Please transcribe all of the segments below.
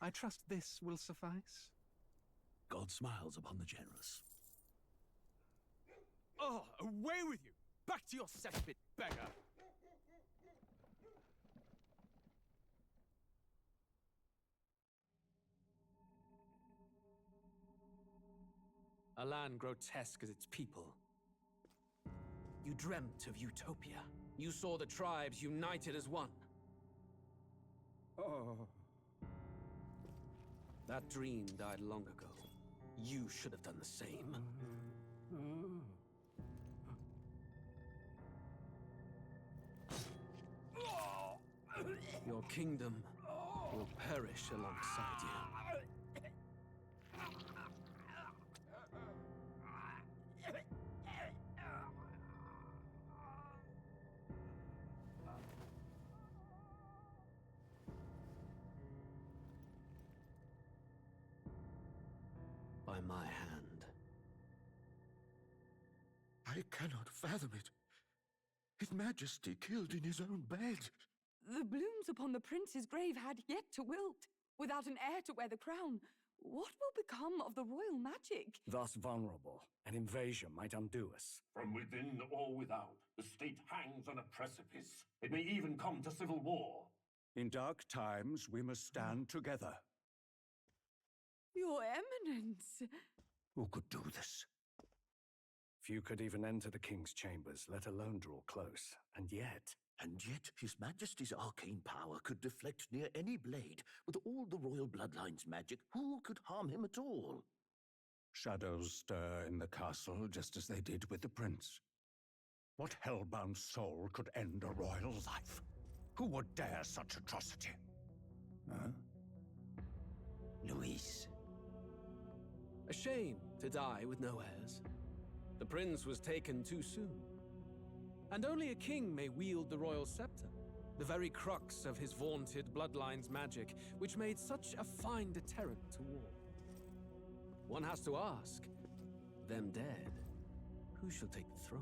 I trust this will suffice. God smiles upon the generous. Oh, away with you! Back to your cesspit, beggar! A land grotesque as its people. You dreamt of utopia. You saw the tribes united as one. Oh. That dream died long ago. You should have done the same. Your kingdom will perish alongside you. By my hand. I cannot fathom it. His Majesty killed in his own bed. The blooms upon the prince's grave had yet to wilt. Without an heir to wear the crown, what will become of the royal magic? Thus vulnerable, an invasion might undo us. From within or without, the state hangs on a precipice. It may even come to civil war. In dark times, we must stand together. Your Eminence! Who could do this? Few could even enter the king's chambers, let alone draw close. And yet His Majesty's arcane power could deflect near any blade. With all the royal bloodline's magic, who could harm him at all? Shadows stir in the castle just as they did with the prince. What hellbound soul could end a royal life? Who would dare such atrocity? Huh? Luis. A shame to die with no heirs. The prince was taken too soon. And only a king may wield the royal scepter, the very crux of his vaunted bloodline's magic, which made such a fine deterrent to war. One has to ask, them dead, who shall take the throne?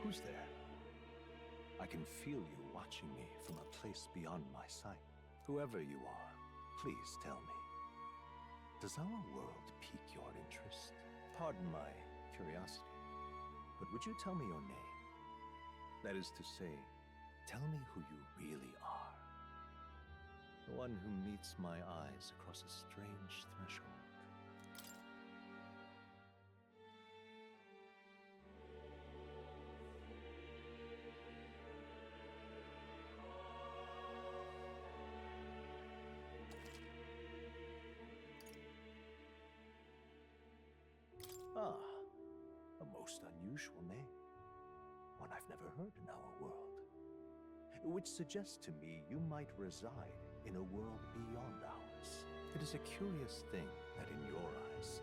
Who's there? I can feel you watching me from a place beyond my sight. Whoever you are, please tell me. Does our world pique your interest? Pardon my curiosity, but would you tell me your name? That is to say, tell me who you really are. The one who meets my eyes across a strange threshold. Ah, a most unusual name. One I've never heard in our world. Which suggests to me you might reside in a world beyond ours. It is a curious thing that in your eyes,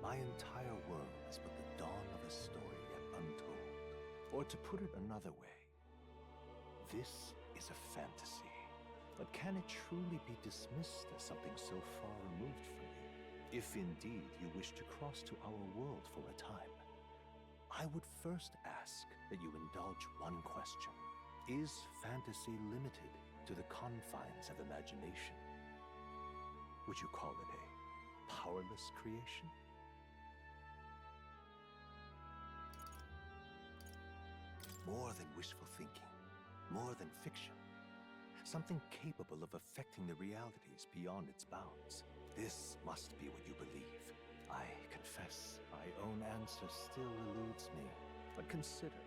my entire world is but the dawn of a story yet untold. Or to put it another way, this is a fantasy. But can it truly be dismissed as something so far removed from you? If indeed you wish to cross to our world for a time, I would first ask that you indulge one question. Is fantasy limited to the confines of imagination? Would you call it a powerless creation? More than wishful thinking, more than fiction. Something capable of affecting the realities beyond its bounds. This must be what you believe. I confess, my own answer still eludes me. But consider,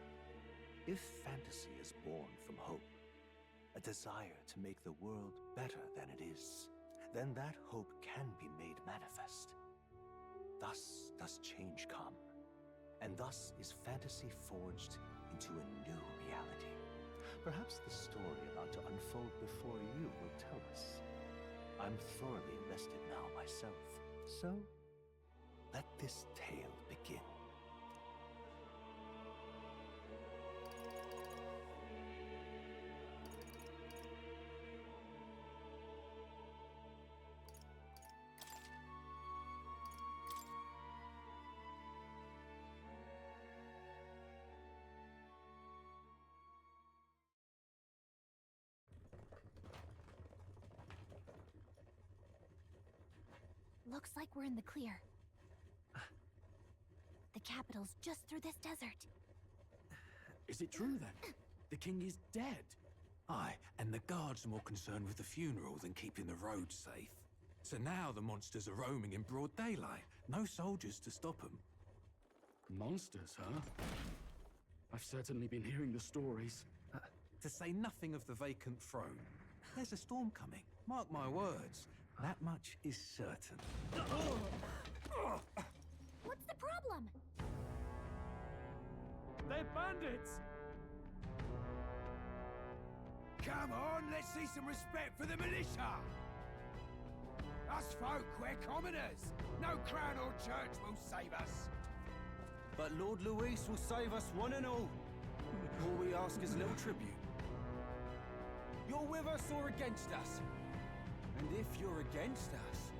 if fantasy is born from hope, a desire to make the world better than it is, then that hope can be made manifest. Thus does change come, and thus is fantasy forged into a new reality. Perhaps the story about to unfold before you will tell us. I'm thoroughly invested now myself, so let this tale begin. Looks like we're in the clear. The capital's just through this desert. Is it true then? The king is dead? Aye, and the guards are more concerned with the funeral than keeping the roads safe. So now the monsters are roaming in broad daylight. No soldiers to stop them. Monsters, huh? I've certainly been hearing the stories. To say nothing of the vacant throne. There's a storm coming. Mark my words. That much is certain. What's the problem? They're bandits! Come on, let's see some respect for the militia! Us folk, we're commoners! No crown or church will save us! But Lord Luis will save us one and all. All we ask is a little tribute. You're with us or against us? And if you're against us...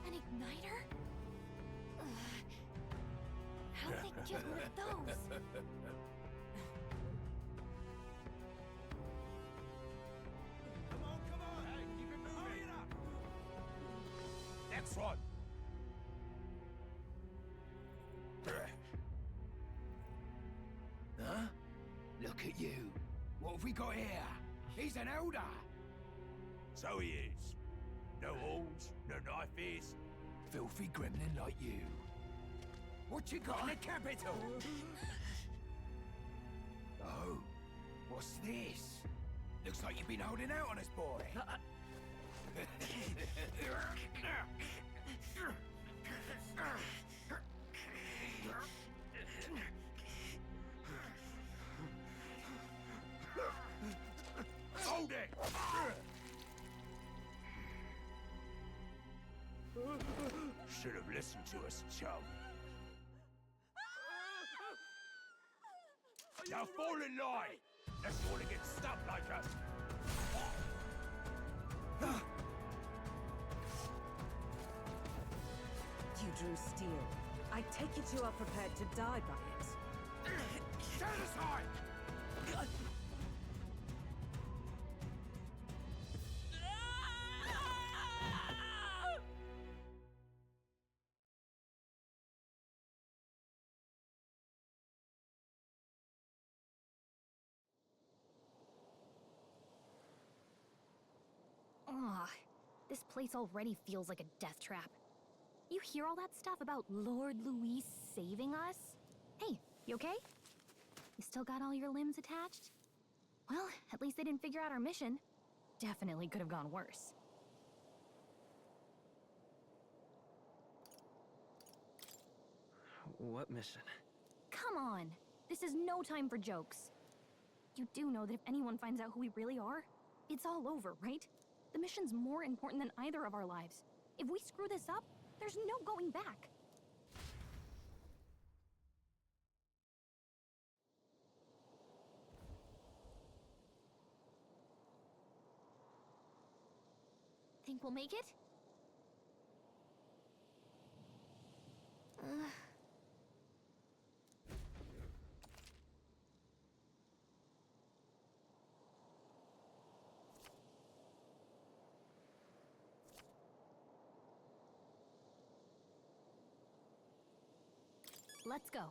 An igniter? How'd they get one of those? Come on! Hey, keep it moving! Hurry it up! Next one! Huh? Look at you. What have we got here? He's an elder. So he is. No horns, no knife is. Filthy gremlin like you. What you got in the capital? Oh, what's this? Looks like you've been holding out on us, boy. Hold it! Should have listened to us, chum. Now fall in line! Let's all get stuck like us! You drew steel. I take it you are prepared to die by it. Turn aside! Ugh, this place already feels like a death trap. You hear all that stuff about Lord Louis saving us? Hey, you okay? You still got all your limbs attached? Well, at least they didn't figure out our mission. Definitely could have gone worse. What mission? Come on! This is no time for jokes. You do know that if anyone finds out who we really are, it's all over, right? The mission's more important than either of our lives. If we screw this up, there's no going back. Think we'll make it? Let's go.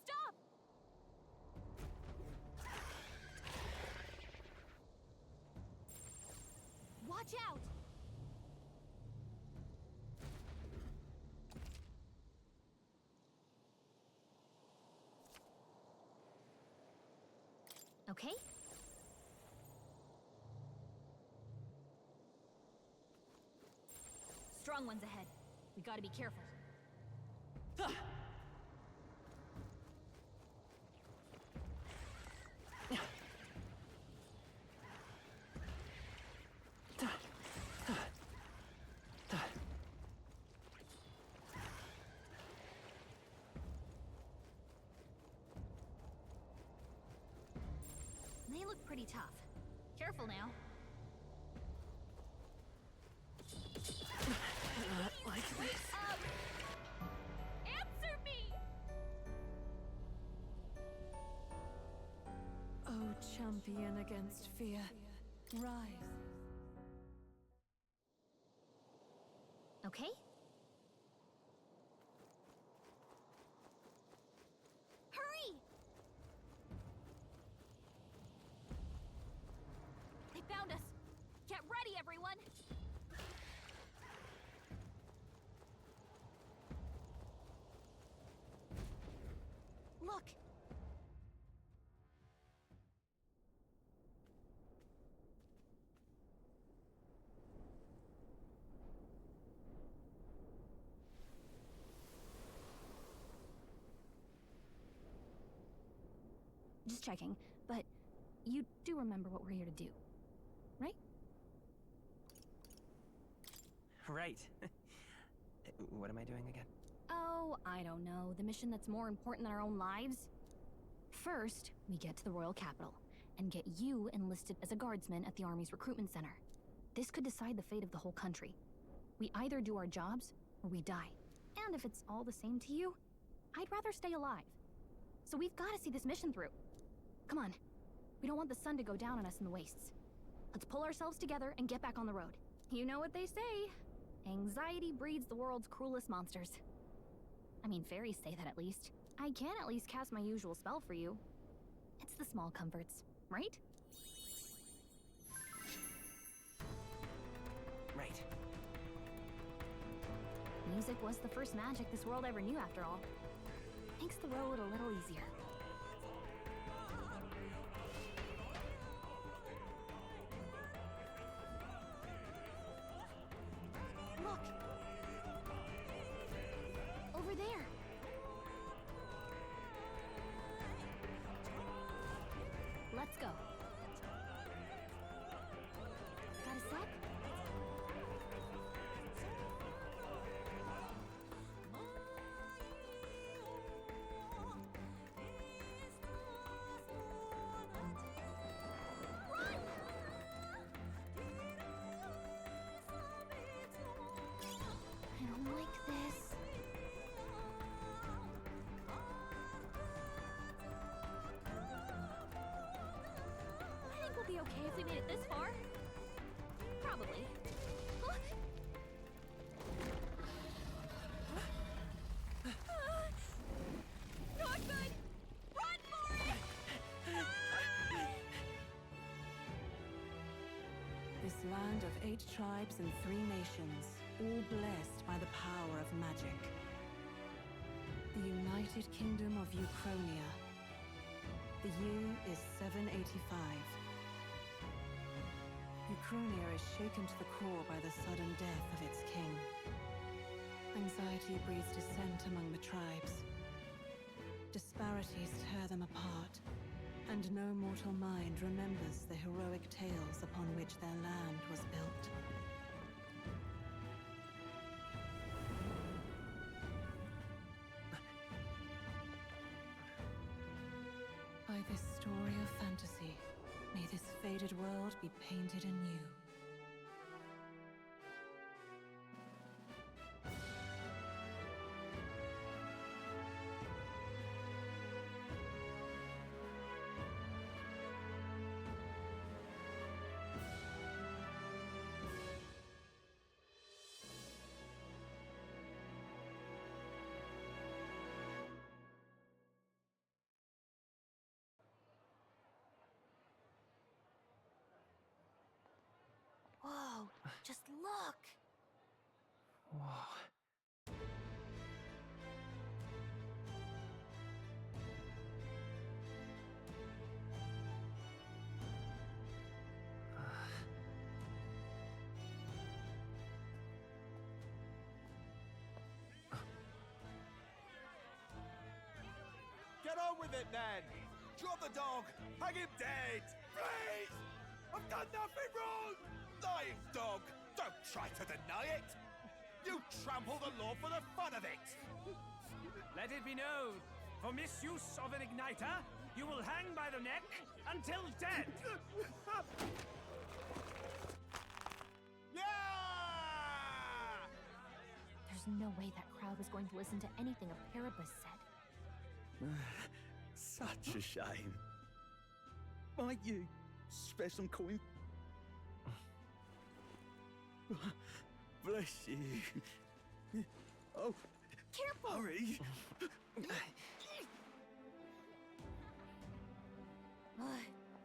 Stop! Watch out! Okay. Strong ones ahead. We gotta be careful. They look pretty tough. Careful now. Like this. Answer me! Oh, champion against fear, rise. Okay. Hurry! They found us. Get ready, everyone! Look! Just checking, but you do remember what we're here to do, right? Right. What am I doing again? Oh, I don't know. The mission that's more important than our own lives? First, we get to the royal capital and get you enlisted as a guardsman at the army's recruitment center. This could decide the fate of the whole country. We either do our jobs or we die. And if it's all the same to you, I'd rather stay alive. So we've got to see this mission through. Come on. We don't want the sun to go down on us in the wastes. Let's pull ourselves together and get back on the road. You know what they say. Anxiety breeds the world's cruelest monsters. I mean, fairies say that at least. I can at least cast my usual spell for you. It's the small comforts, right? Right. Music was the first magic this world ever knew, after all. Makes the road a little easier. Look! Over there! Let's go. Got a sec? I don't like this. This land of 8 tribes and 3 nations, all blessed by the power of magic. The United Kingdom of Uchronia. The year is 785. Uchronia is shaken to the core by the sudden death of its king. Anxiety breeds dissent among the tribes. Disparities tear them apart, and no mortal mind remembers the heroic tales upon which their land was built. By this story of fantasy, may this faded world be painted anew. Whoa, just look! Whoa. Get on with it, then! Drop the dog! Hang him dead! Please! I've done nothing wrong! Lying dog! Don't try to deny it! You trample the law for the fun of it! Let it be known, for misuse of an igniter, you will hang by the neck until dead! Yeah! There's no way that crowd was going to listen to anything a Paribus said. Such a shame. Might you spare some coin? Bless you. Oh, careful! Hurry!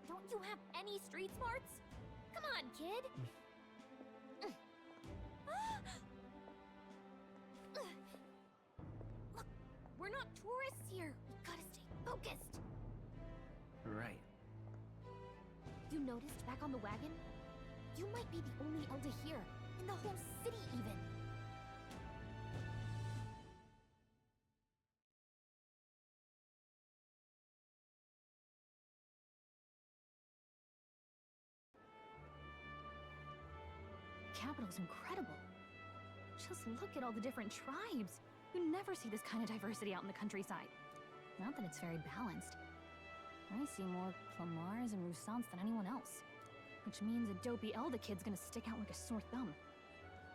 Don't you have any street smarts? Come on, kid! Look, we're not tourists here. We gotta stay focused. Right. You noticed back on the wagon? You might be the only elder here, in the whole city even. Capital's incredible. Just look at all the different tribes. You never see this kind of diversity out in the countryside. Not that it's very balanced. I see more Clamars and Roussants than anyone else. Which means a dopey elder kid's gonna stick out like a sore thumb.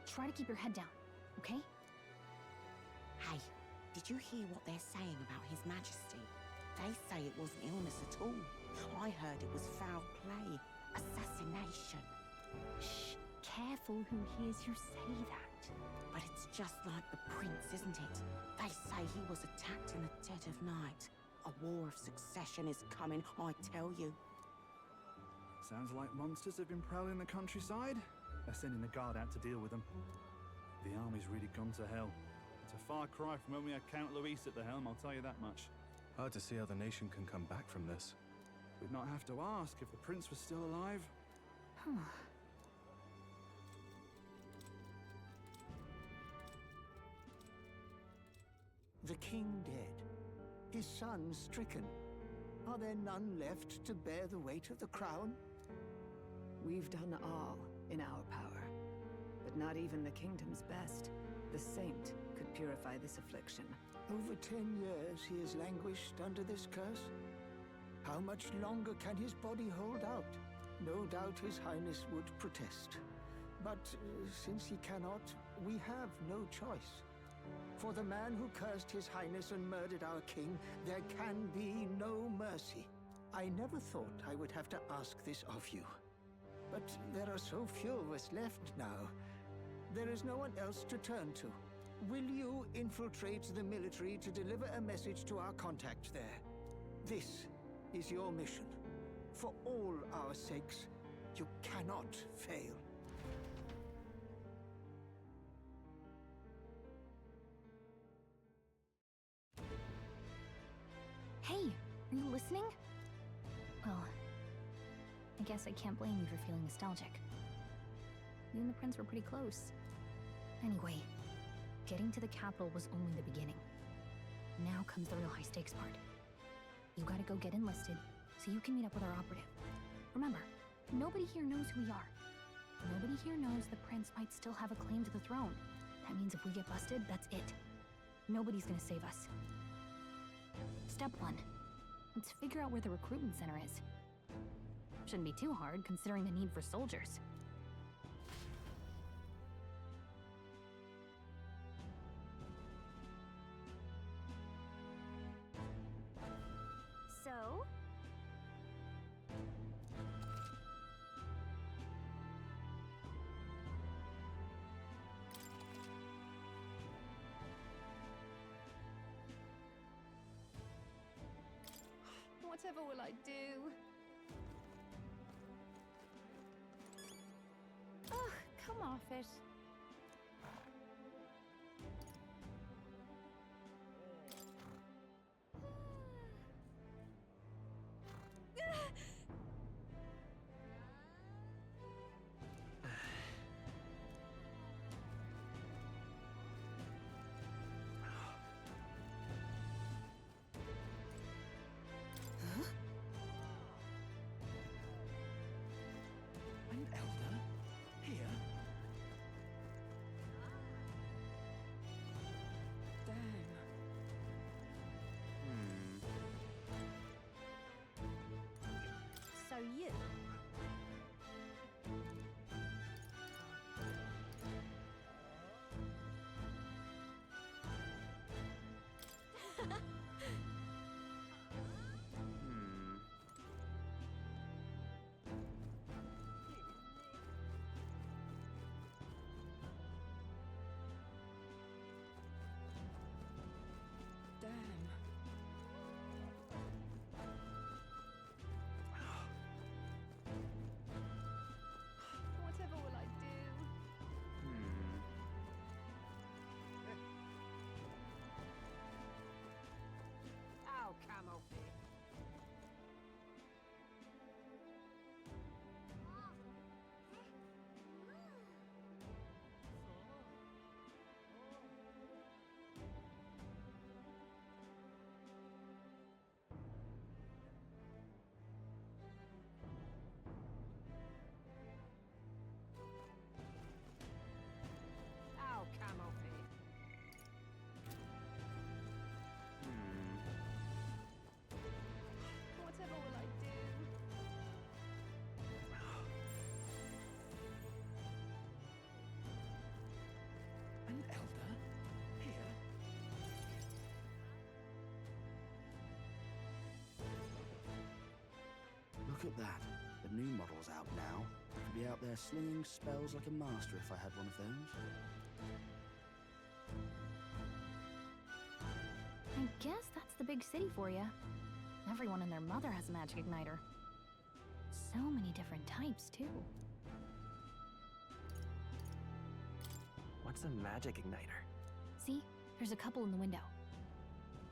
Try to keep your head down, okay? Hey, did you hear what they're saying about His Majesty? They say it wasn't illness at all. I heard it was foul play, assassination. Shh, careful who hears you say that. But it's just like the prince, isn't it? They say he was attacked in the dead of night. A war of succession is coming, I tell you. Sounds like monsters have been prowling the countryside. They're sending the guard out to deal with them. The army's really gone to hell. It's a far cry from when we had Count Luis at the helm, I'll tell you that much. Hard to see how the nation can come back from this. We'd not have to ask if the prince was still alive. The king dead, his son stricken. Are there none left to bear the weight of the crown? We've done all in our power, but not even the kingdom's best, the saint, could purify this affliction. Over 10 years he has languished under this curse. How much longer can his body hold out? No doubt His Highness would protest. But since he cannot, we have no choice. For the man who cursed His Highness and murdered our king, there can be no mercy. I never thought I would have to ask this of you. But there are so few of us left now. There is no one else to turn to. Will you infiltrate the military to deliver a message to our contact there? This is your mission. For all our sakes, You cannot fail. Hey, are you listening? Well, I guess I can't blame you for feeling nostalgic. You and the prince were pretty close. Anyway, getting to the capital was only the beginning. Now comes the real high-stakes part. You gotta go get enlisted, so you can meet up with our operative. Remember, nobody here knows who we are. Nobody here knows the prince might still have a claim to the throne. That means if we get busted, that's it. Nobody's gonna save us. Step 1. Let's figure out where the recruitment center is. Shouldn't be too hard, considering the need for soldiers. So? Whatever will I do? Ugh, come off it. An elder? Here? Damn. So you... Damn. Whatever will I do? Ow, camel. Ow, camel feet. Whatever will I do? An elder? Here? Look at that. The new model's out now. I could be out there slinging spells like a master if I had one of those. I guess that's the big city for you. Everyone and their mother has a magic igniter. So many different types, too. What's a magic igniter? See? There's a couple in the window.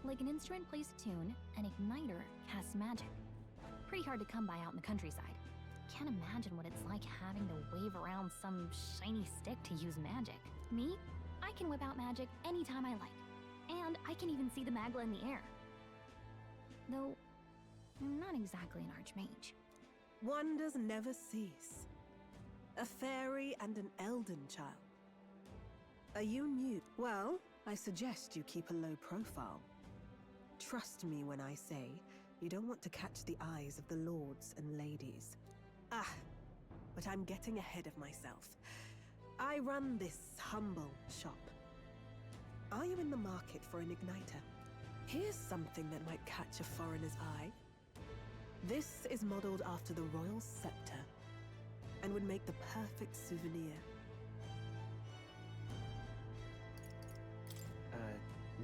Like an instrument plays a tune, an igniter casts magic. Pretty hard to come by out in the countryside. Can't imagine what it's like having to wave around some shiny stick to use magic. Me? I can whip out magic anytime I like. And I can even see the magla in the air. Though, I'm not exactly an archmage. Wonders never cease. A fairy and an elden child. Are you new? Well, I suggest you keep a low profile. Trust me when I say you don't want to catch the eyes of the lords and ladies. Ah, but I'm getting ahead of myself. I run this humble shop. Are you in the market for an igniter? Here's something that might catch a foreigner's eye. This is modeled after the royal scepter and would make the perfect souvenir.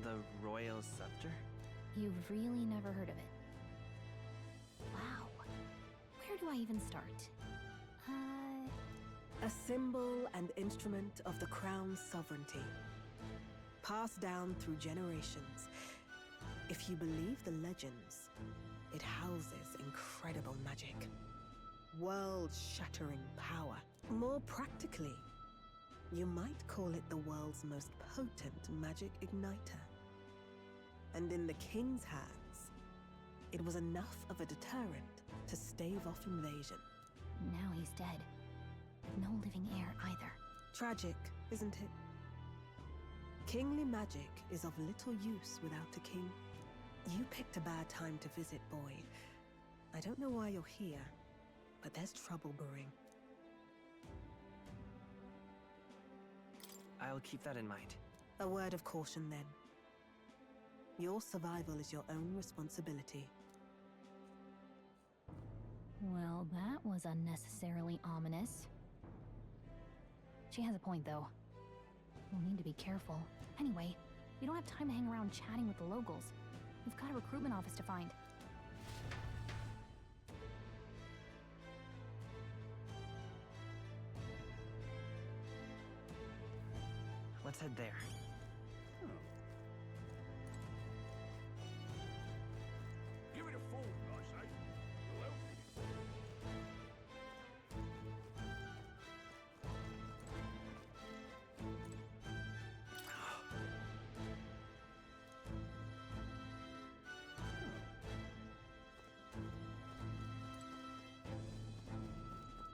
The royal scepter? You've really never heard of it. Wow. Where do I even start? A symbol and instrument of the crown's sovereignty, passed down through generations. If you believe the legends, it houses incredible magic, world-shattering power. More practically, you might call it the world's most potent magic igniter. And in the king's hands, it was enough of a deterrent to stave off invasion. Now he's dead. With no living heir either. Tragic, isn't it? Kingly magic is of little use without a king. You picked a bad time to visit, boy. I don't know why you're here, but there's trouble brewing. I'll keep that in mind. A word of caution, then. Your survival is your own responsibility. Well, that was unnecessarily ominous. She has a point, though. We'll need to be careful. Anyway, we don't have time to hang around chatting with the locals. We've got a recruitment office to find. Let's head there. Give it a fold, I say. Well.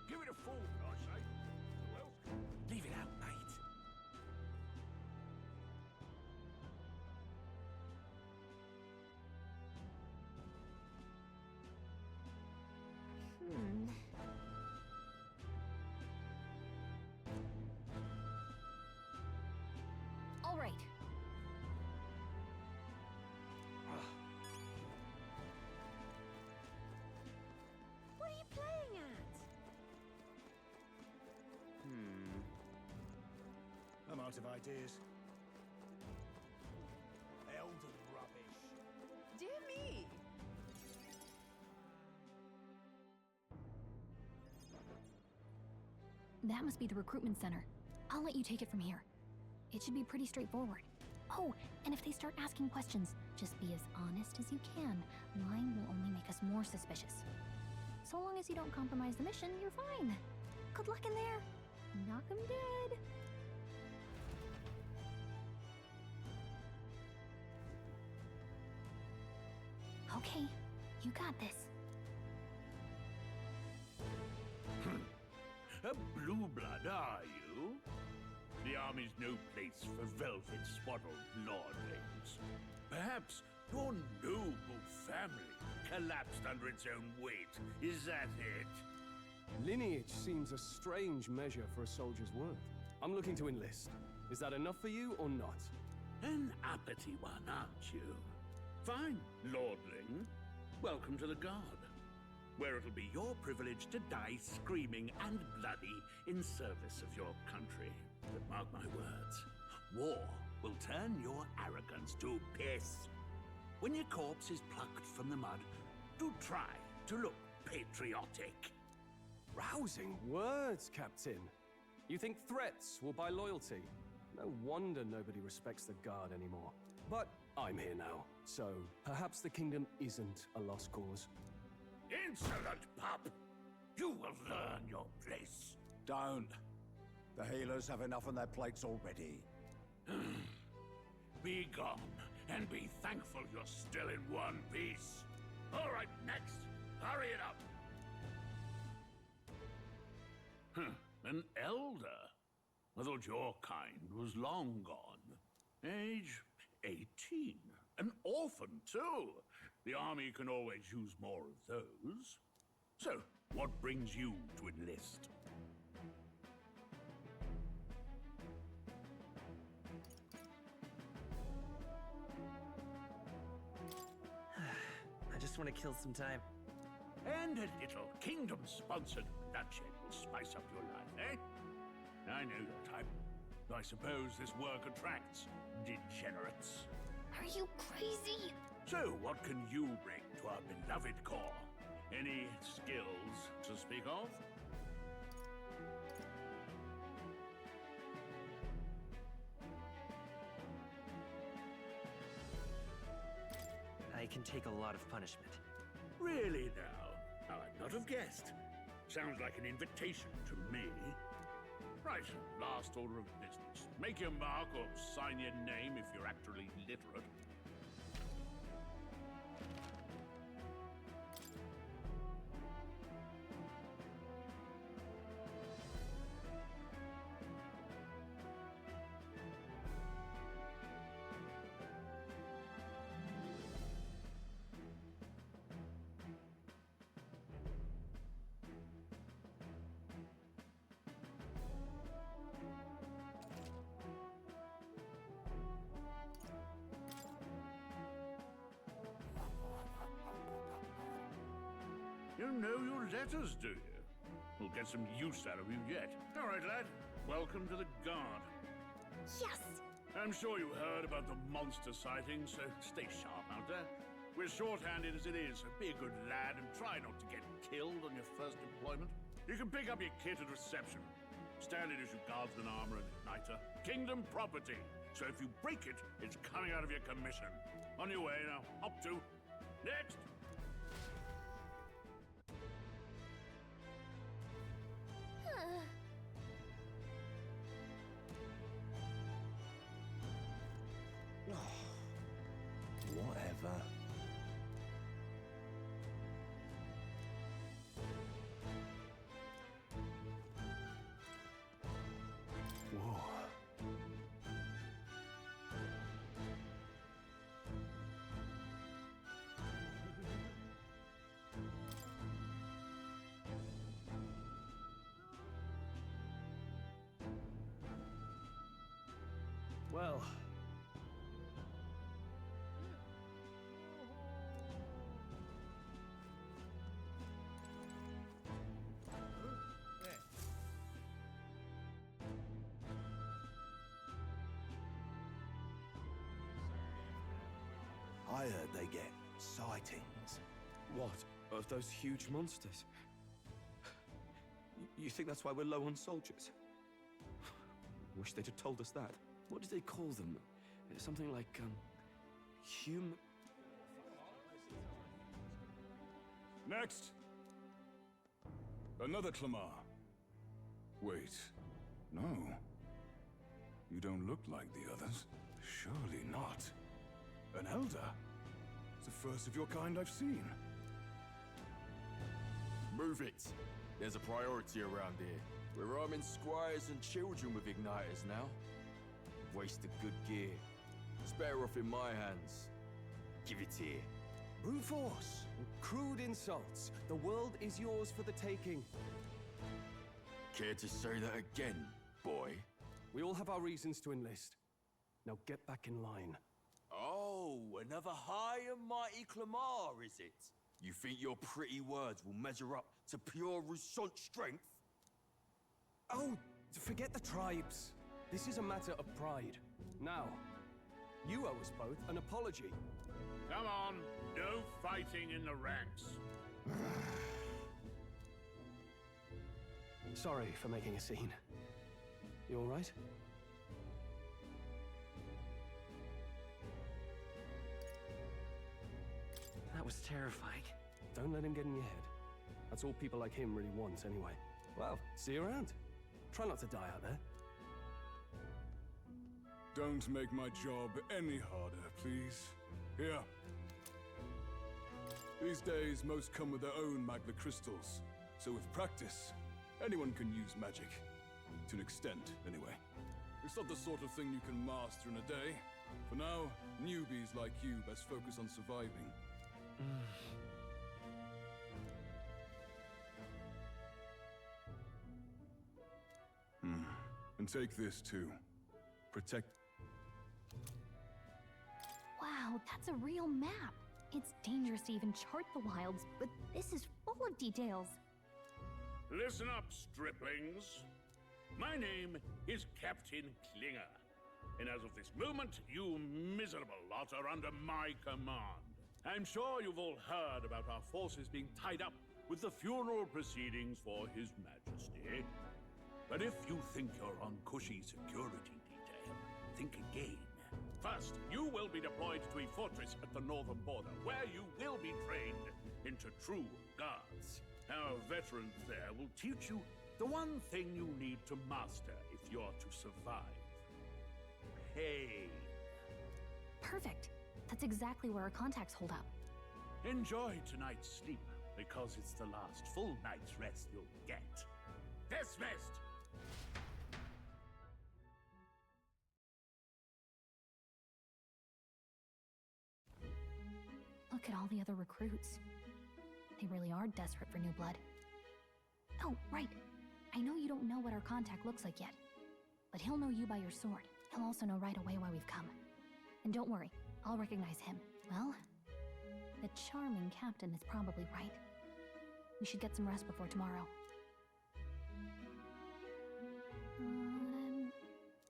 Give it a fold, I say. Well. Leave it out, mate. All right. What are you playing at? I'm out of ideas. Elden rubbish. Dear me! That must be the recruitment center. I'll let you take it from here. It should be pretty straightforward. Oh, and if they start asking questions, just be as honest as you can. Lying will only make us more suspicious. So long as you don't compromise the mission, you're fine. Good luck in there. Knock 'em dead. Okay, you got this. A blue blood, are you? The army's no place for velvet-swaddled lordlings. Perhaps your noble family collapsed under its own weight. Is that it? Lineage seems a strange measure for a soldier's worth. I'm looking to enlist. Is that enough for you or not? An uppity one, aren't you? Fine, lordling. Welcome to the Guard, where it'll be your privilege to die screaming and bloody in service of your country. But mark my words, war will turn your arrogance to piss. When your corpse is plucked from the mud, do try to look patriotic. Rousing words, Captain. You think threats will buy loyalty? No wonder nobody respects the Guard anymore. But I'm here now, so perhaps the kingdom isn't a lost cause. Insolent pup! You will learn your place. Don't. The healers have enough on their plates already. Be gone, and be thankful you're still in one piece. All right, next. Hurry it up. An elder? I thought your kind was long gone. Age 18. An orphan, too. The army can always use more of those. So, what brings you to enlist? I just want to kill some time. And a little kingdom-sponsored bloodshed will spice up your life, eh? I know your type. I suppose this work attracts degenerates. Are you crazy? So, what can you bring to our beloved corps? Any skills to speak of? I can take a lot of punishment. Really now? I'd not have guessed. Sounds like an invitation to me. Right, last order of business. Make your mark or sign your name if you're actually literate. You know your letters, do you? We'll get some use out of you yet. All right, lad. Welcome to the Guard. Yes! I'm sure you heard about the monster sightings, so stay sharp out there. We're short-handed as it is, so be a good lad and try not to get killed on your first deployment. You can pick up your kit at reception. Standard issue guardsman armor and igniter. Kingdom property. So if you break it, it's coming out of your commission. On your way now. Up to. Next! Whatever. Whoa. Well. I heard they get sightings. What? Of those huge monsters? You think that's why we're low on soldiers? Wish they'd have told us that. What did they call them? Something like, human... Next! Another Clamar. Wait, no. You don't look like the others. Surely not. An elder? It's the first of your kind I've seen. Move it. There's a priority around here. We're arming squires and children with igniters now. Wasted good gear. It's better off in my hands. Give it here. Brute force. Crude insults. The world is yours for the taking. Care to say that again, boy? We all have our reasons to enlist. Now get back in line. Oh, another high and mighty Clamar, is it? You think your pretty words will measure up to pure Rousant strength? Oh, forget the tribes. This is a matter of pride. Now, you owe us both an apology. Come on, no fighting in the ranks. Sorry for making a scene. You all right? That was terrifying. Don't let him get in your head. That's all people like him really want, anyway. Well, see you around. Try not to die out there. Don't make my job any harder, please. Here. These days, most come with their own magna crystals. So with practice, anyone can use magic. To an extent, anyway. It's not the sort of thing you can master in a day. For now, newbies like you best focus on surviving. And take this too. Protect. Wow, that's a real map. It's dangerous to even chart the wilds, but this is full of details. Listen up, striplings. My name is Captain Klinger. And as of this moment, you miserable lot are under my command. I'm sure you've all heard about our forces being tied up with the funeral proceedings for His Majesty. But if you think you're on cushy security detail, think again. First, you will be deployed to a fortress at the northern border, where you will be trained into true guards. Our veterans there will teach you the one thing you need to master if you're to survive. Pain. Perfect. That's exactly where our contacts hold up. Enjoy tonight's sleep, because it's the last full night's rest you'll get. Dismissed! Look at all the other recruits. They really are desperate for new blood. Oh, right. I know you don't know what our contact looks like yet, but he'll know you by your sword. He'll also know right away why we've come. And don't worry, I'll recognize him. Well, the charming captain is probably right. We should get some rest before tomorrow.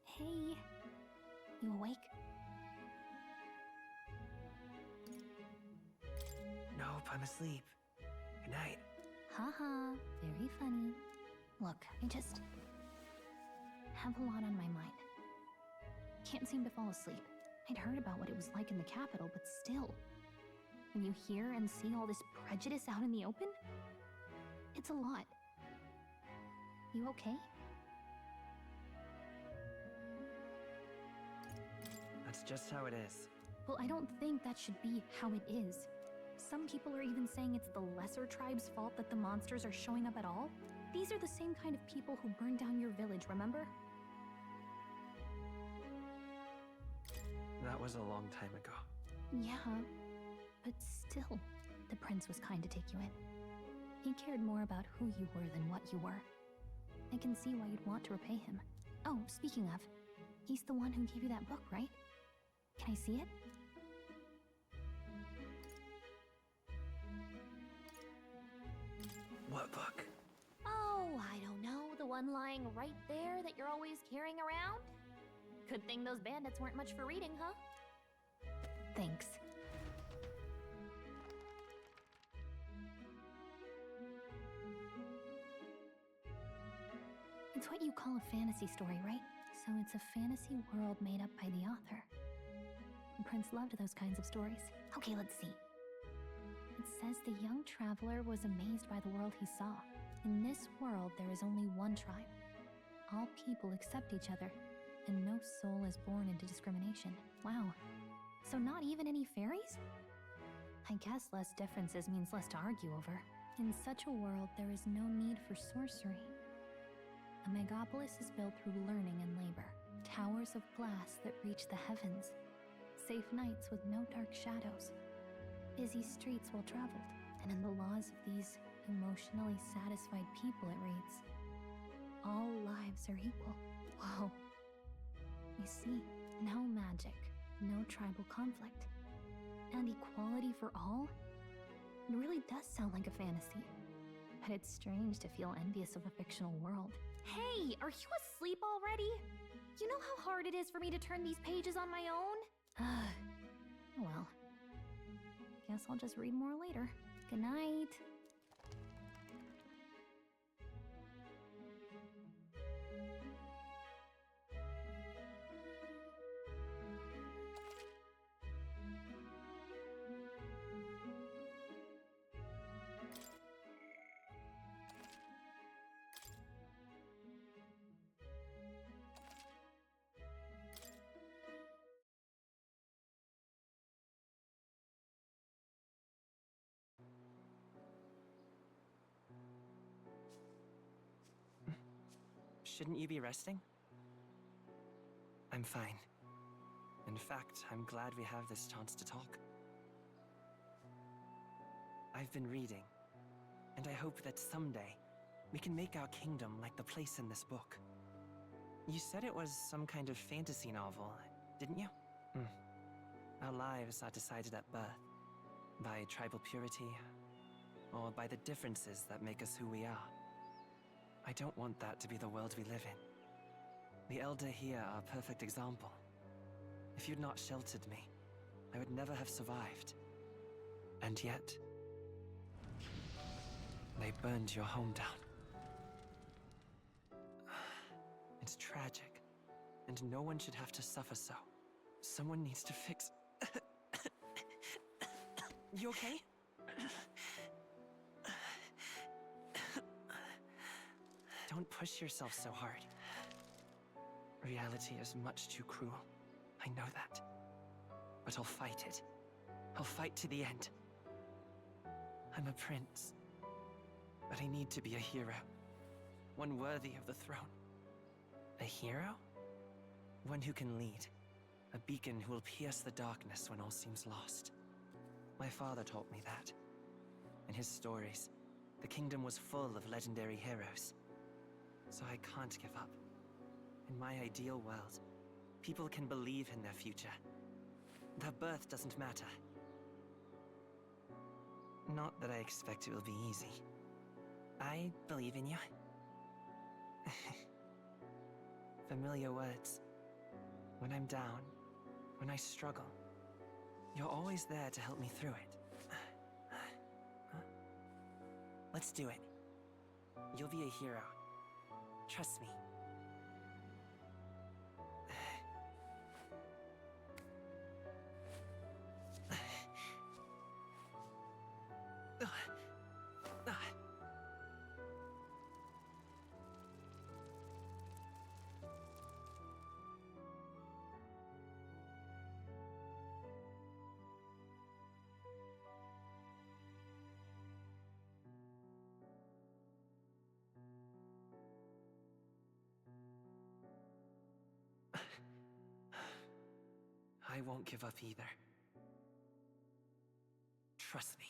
Hey. You awake? Nope, I'm asleep. Good night. Haha, very funny. Look, I just have a lot on my mind. Can't seem to fall asleep. I'd heard about what it was like in the capital, but still. When you hear and see all this prejudice out in the open, it's a lot. You okay? That's just how it is. Well, I don't think that should be how it is. Some people are even saying it's the lesser tribe's fault that the monsters are showing up at all. These are the same kind of people who burned down your village, remember? That was a long time ago. Yeah, but still, the prince was kind to take you in. He cared more about who you were than what you were. I can see why you'd want to repay him. Oh, speaking of, he's the one who gave you that book, right? Can I see it? What book? Oh, I don't know. The one lying right there that you're always carrying around? Good thing those bandits weren't much for reading, huh? Thanks. It's what you call a fantasy story, right? So it's a fantasy world made up by the author. The prince loved those kinds of stories. Okay, let's see. It says the young traveler was amazed by the world he saw. In this world, there is only one tribe. All people accept each other, and no soul is born into discrimination. Wow. So not even any fairies? I guess less differences means less to argue over. In such a world, there is no need for sorcery. A megapolis is built through learning and labor. Towers of glass that reach the heavens. Safe nights with no dark shadows. Busy streets well traveled. And in the laws of these emotionally satisfied people, it reads, all lives are equal. Whoa. You see, no magic, no tribal conflict, and equality for all? It really does sound like a fantasy. But it's strange to feel envious of a fictional world. Hey, are you asleep already? You know how hard it is for me to turn these pages on my own? Well, guess I'll just read more later. Good night. Shouldn't you be resting? I'm fine. In fact, I'm glad we have this chance to talk. I've been reading, and I hope that someday we can make our kingdom like the place in this book. You said it was some kind of fantasy novel, didn't you? Our lives are decided at birth, by tribal purity, or by the differences that make us who we are. I don't want that to be the world we live in. The Elder here are a perfect example. If you'd not sheltered me, I would never have survived. And yet, they burned your home down. It's tragic, and no one should have to suffer so. Someone needs to fix... You okay? Don't push yourself so hard. Reality is much too cruel. I know that. But I'll fight it. I'll fight to the end. I'm a prince. But I need to be a hero. One worthy of the throne. A hero? One who can lead. A beacon who will pierce the darkness when all seems lost. My father taught me that. In his stories, the kingdom was full of legendary heroes. So I can't give up. In my ideal world, people can believe in their future. Their birth doesn't matter. Not that I expect it will be easy. I believe in you. Familiar words. When I'm down, when I struggle, you're always there to help me through it. Let's do it. You'll be a hero. Trust me. I won't give up either. Trust me.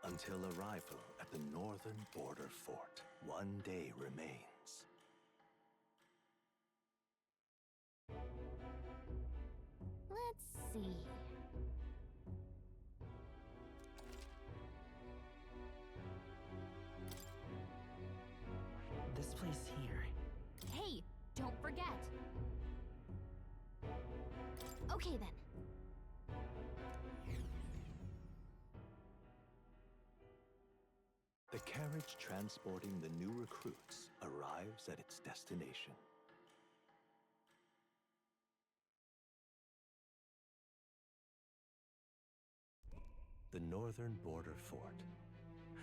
Until arrival at the northern border fort, one day remains. Let's see. This place here. Hey, don't forget. Okay then. The carriage transporting the new recruits arrives at its destination. The northern border fort.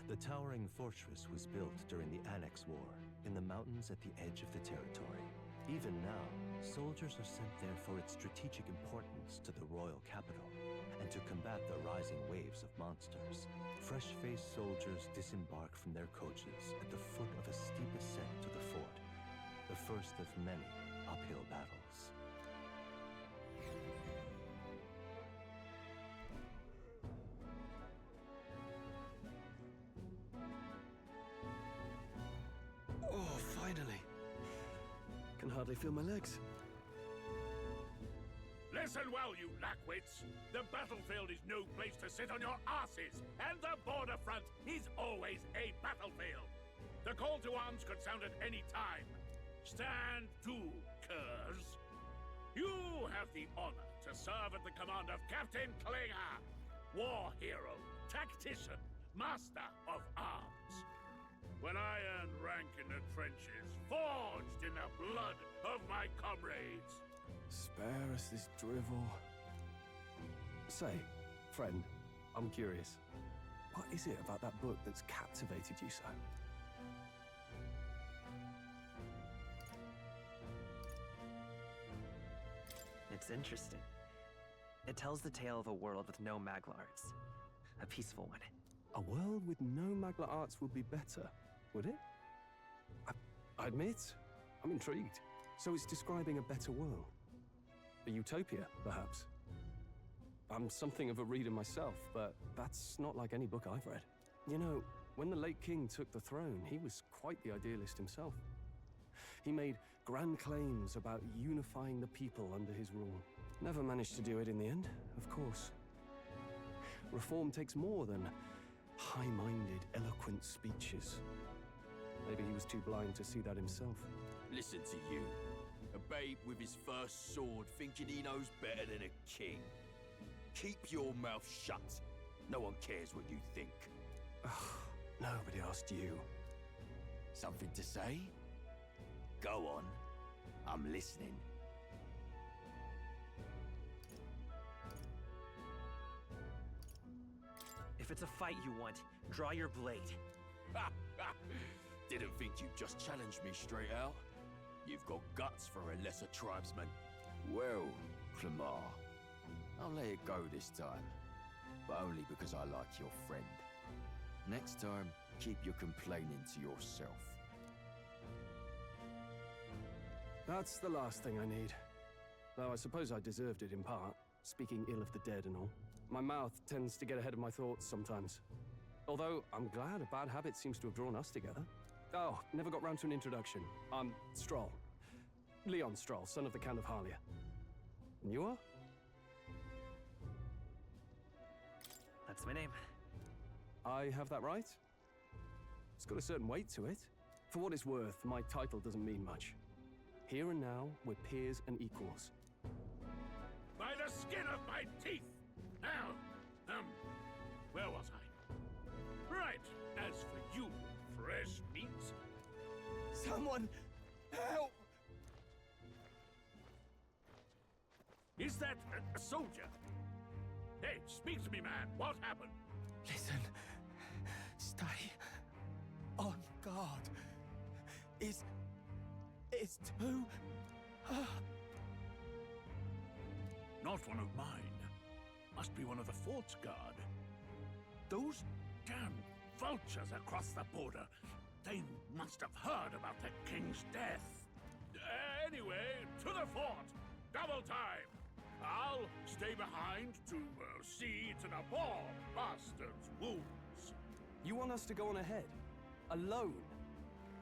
The towering fortress was built during the Annex War in the mountains at the edge of the territory. Even now, soldiers are sent there for its strategic importance to the royal capital and to combat the rising waves of monsters. Fresh-faced soldiers disembark from their coaches at the foot of a steep ascent to the fort, the first of many uphill battles. Oh, finally. Can hardly feel my legs. Listen well, you lackwits. The battlefield is no place to sit on your asses, and the border front is always a battlefield. The call to arms could sound at any time. Stand to, curs. You have the honor to serve at the command of Captain Klinger, war hero, tactician, master of arms. When I earned rank in the trenches, forged in the blood of my comrades. Spare us this drivel. Say, friend, I'm curious. What is it about that book that's captivated you so? It's interesting. It tells the tale of a world with no Magla arts. A peaceful one. A world with no Magla arts would be better, would it? I admit, I'm intrigued. So it's describing a better world. A utopia, perhaps. I'm something of a reader myself, but that's not like any book I've read. You know, when the late king took the throne, he was quite the idealist himself. He made grand claims about unifying the people under his rule. Never managed to do it in the end, of course. Reform takes more than high-minded, eloquent speeches. Maybe he was too blind to see that himself. Listen to you. A babe with his first sword thinking he knows better than a king. Keep your mouth shut. No one cares what you think. Nobody asked you. Something to say? Go on. I'm listening. If it's a fight you want, draw your blade. Didn't think you'd just challenge me straight out. You've got guts for a lesser tribesman. Well, Clamar, I'll let it go this time. But only because I like your friend. Next time, keep your complaining to yourself. That's the last thing I need. Though I suppose I deserved it in part, speaking ill of the dead and all. My mouth tends to get ahead of my thoughts sometimes. Although, I'm glad a bad habit seems to have drawn us together. Oh, never got round to an introduction. I'm Stroll. Leon Stroll, son of the Count of Harlia. And you are? That's my name. I have that right? It's got a certain weight to it. For what it's worth, my title doesn't mean much. Here and now, we're peers and equals. By the skin of my teeth! Now, where was I? Right, as for you, fresh meat... Someone, help! Is that a soldier? Hey, speak to me, man. What happened? Listen. Stay on guard. It's too... Not one of mine. Must be one of the fort's guard. Those damn vultures across the border. They must have heard about the king's death. Anyway, to the fort. Double time. I'll stay behind to see to the poor bastard's wounds. You want us to go on ahead? Alone?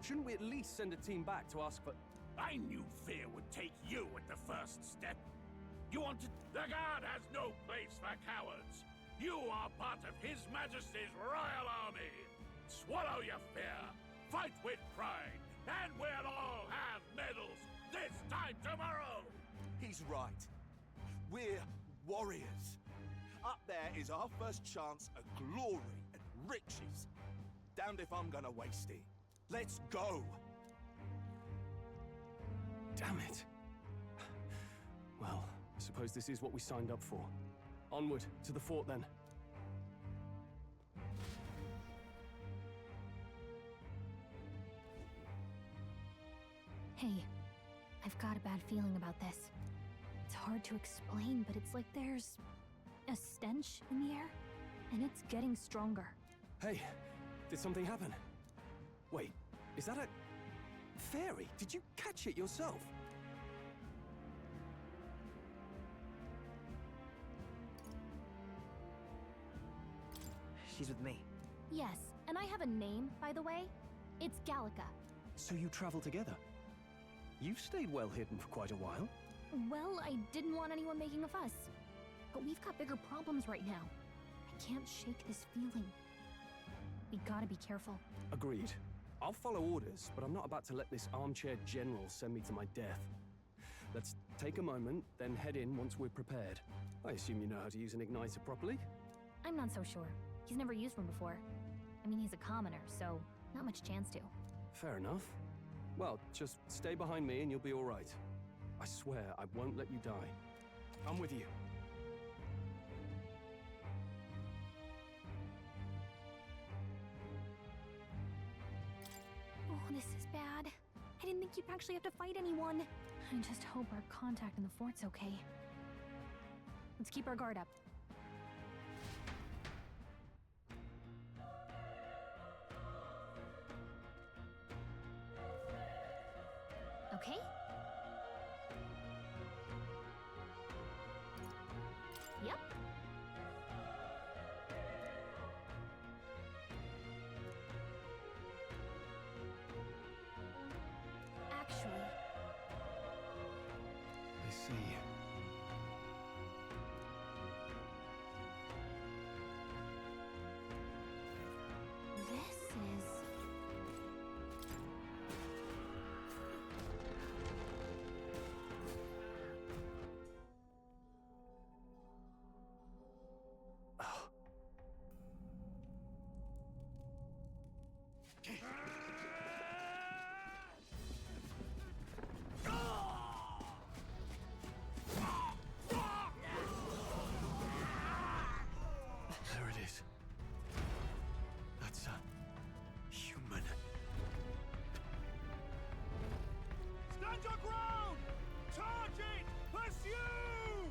Shouldn't we at least send a team back to ask for... I knew fear would take you at the first step. You want to... The guard has no place for cowards. You are part of His Majesty's Royal Army. Swallow your fear. Fight with pride. And we'll all have medals this time tomorrow. He's right. We're warriors. Up there is our first chance at glory and riches. Damned if I'm gonna waste it. Let's go! Damn it. Well, I suppose this is what we signed up for. Onward, to the fort then. Hey, I've got a bad feeling about this. It's hard to explain, but it's like there's a stench in the air, and it's getting stronger. Hey, did something happen? Wait, is that a... fairy? Did you catch it yourself? She's with me. Yes, and I have a name, by the way. It's Gallica. So you travel together? You've stayed well hidden for quite a while. Well, I didn't want anyone making a fuss. But we've got bigger problems right now. I can't shake this feeling. We gotta be careful. Agreed. I'll follow orders, but I'm not about to let this armchair general send me to my death. Let's take a moment, then head in once we're prepared. I assume you know how to use an igniter properly? I'm not so sure. He's never used one before. I mean, he's a commoner, so not much chance to. Fair enough. Well, just stay behind me and you'll be all right. I swear I won't let you die. I'm with you. Oh, this is bad. I didn't think you'd actually have to fight anyone. I just hope our contact in the fort's okay. Let's keep our guard up. Okay? Yep. Actually, I see. this is... There it is. That's a human. Stand your ground! Charge it! Pursue!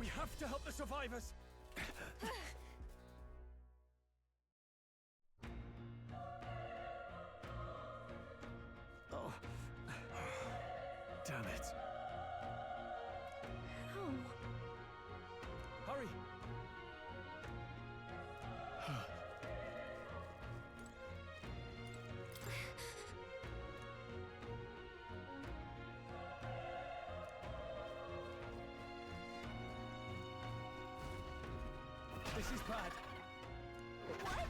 We have to help the survivors! Oh. Damn it. Hurry! This is bad. What?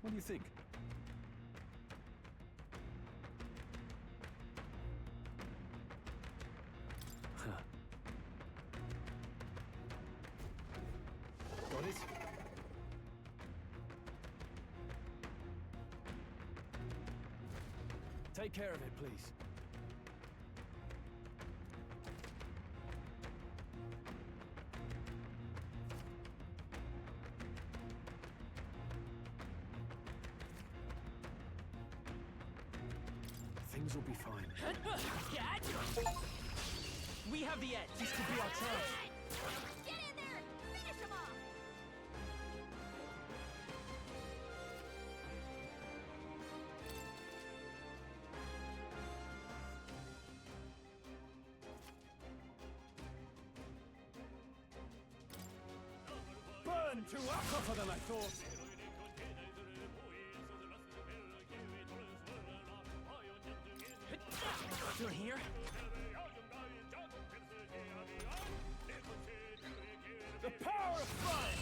What do you think? Huh. Got it? Take care of it, please. Things will be fine. We have the edge. This could be our chance. Get in there! Finish him off! Burn to tougher than I thought. Still here? The power of fire!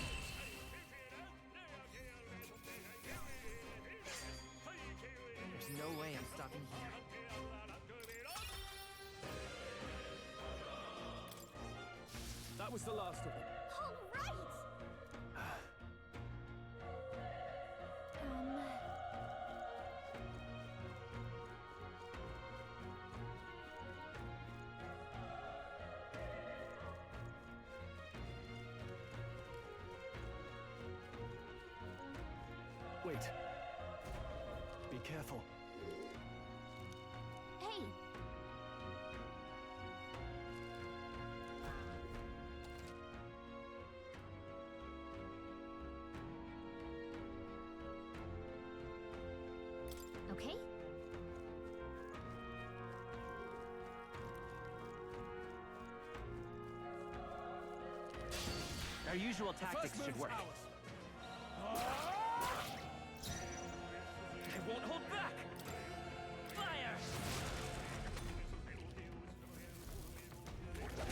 There's no way I'm stopping here. That was the last of them. All right! Wait. Be careful. Hey! Okay? Our usual tactics should work. I won't hold back! Fire!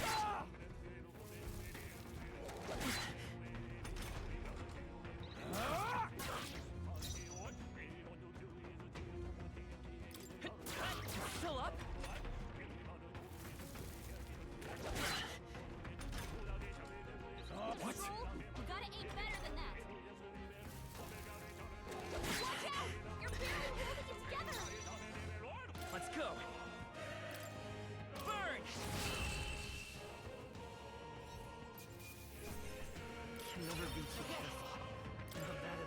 Ah! Ah! Still up? What? You gotta aim better than that! Watch out! You're barely holding it together! Let's go! Burn! Can never be too careful. I have a bad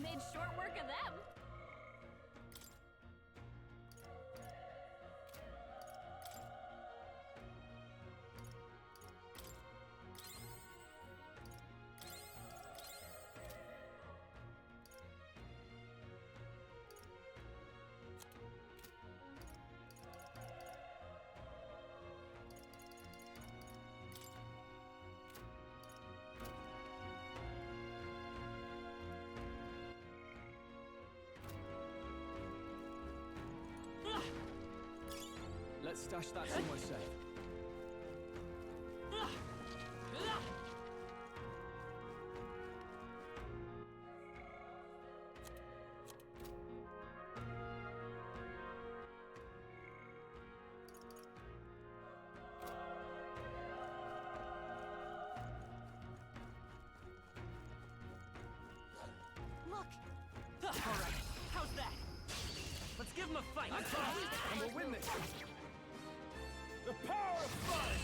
We made short work of them. Let's stash that somewhere safe. Look! Alright, how's that? Let's give him a fight! And we'll win this! The power of fun!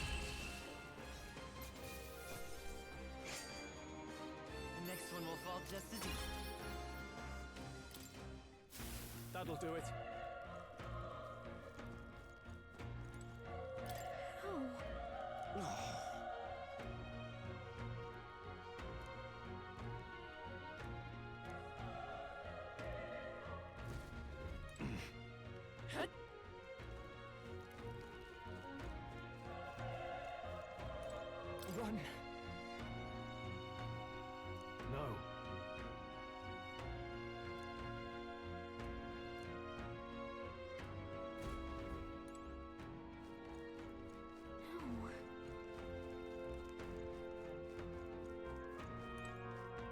The next one will fall just as easy. That'll do it. Run. No.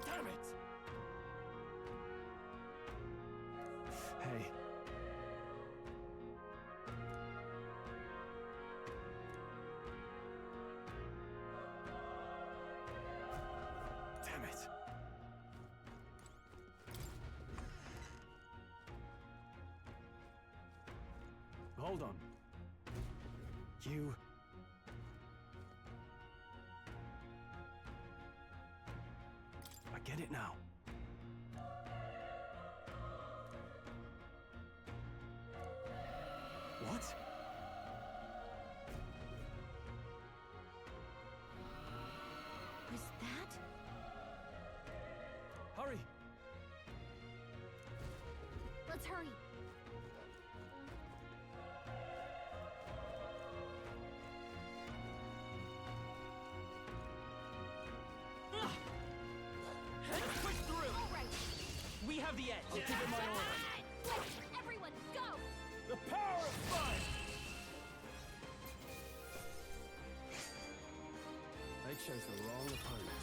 Damn it! Hey. Damn it. Hold on. You... I get it now. What? Was that? Hurry! Let's hurry. Let's push through! All right. We have the edge! I'll give it my all. Let's everyone go. The power of fun! They chose the wrong opponent.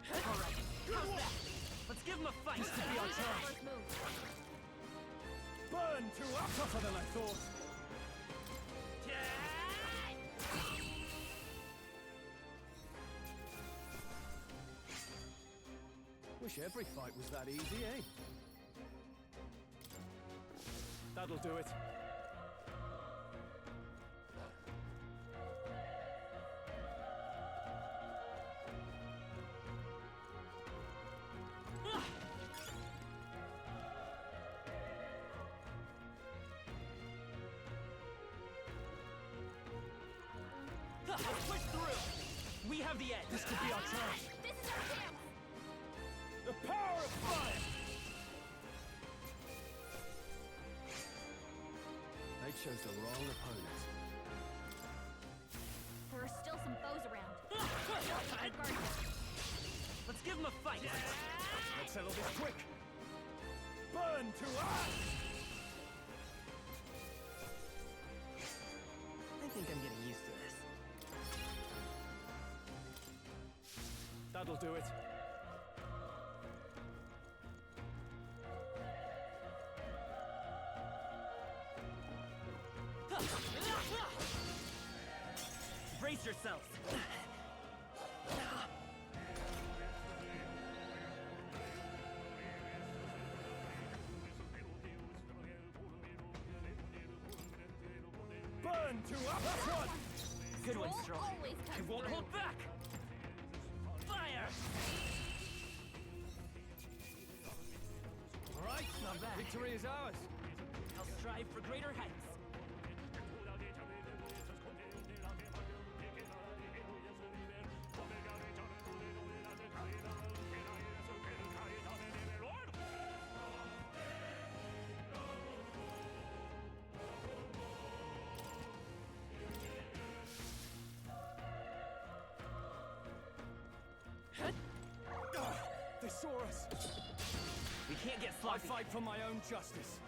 All right, how's that? Let's give him a fight! This could be our chance! First move. Burn to us! Tougher than I thought. Wish every fight was that easy, eh? That'll do it. Let's push through! We have the edge! This could be our chance! This is our chance. The power of fun! They chose the wrong opponent. There are still some foes around. Let's give him a fight! Let's settle this quick! Burn to us! I think I'm getting used to this. That'll do it. Brace yourselves! Burn to us! That's one! Good one, Stroll Stroll. always I comes won't through. hold back! Fire! All right, Not bad. victory is ours. I'll strive for greater heights. They saw us. We can't get I sloppy. fight for my own justice.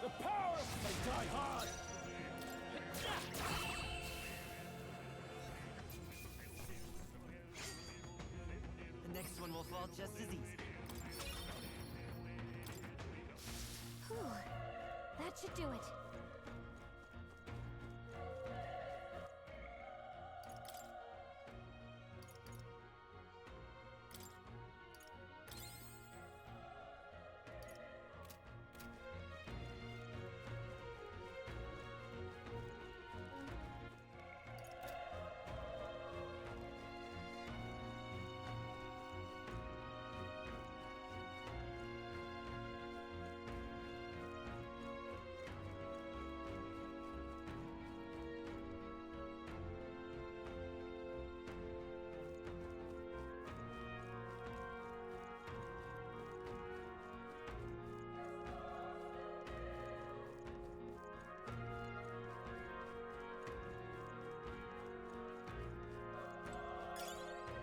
The power of they die hard. The next one will fall just as easy. Whew. That should do it.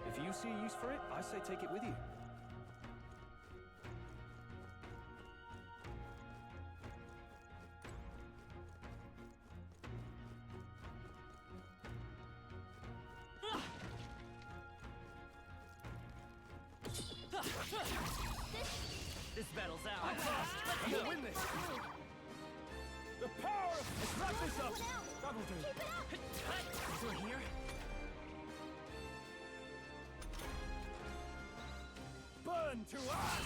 If you see a use for it, I say take it with you. This battle's out. I'm lost. Let's We'll go. win this. The power of... Let's wrap this up. That'll do. Still here? Burn to us!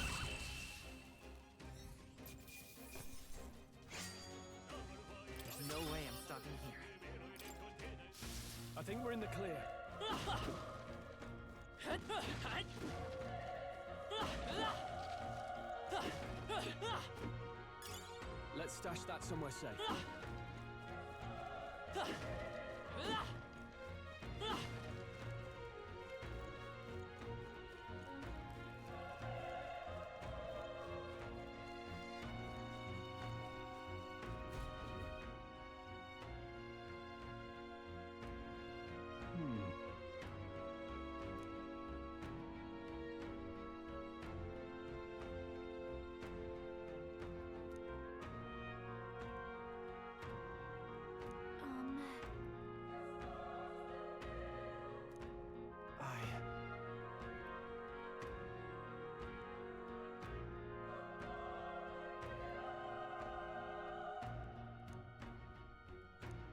There's no way I'm stopping here. I think we're in the clear. Let's stash that somewhere safe.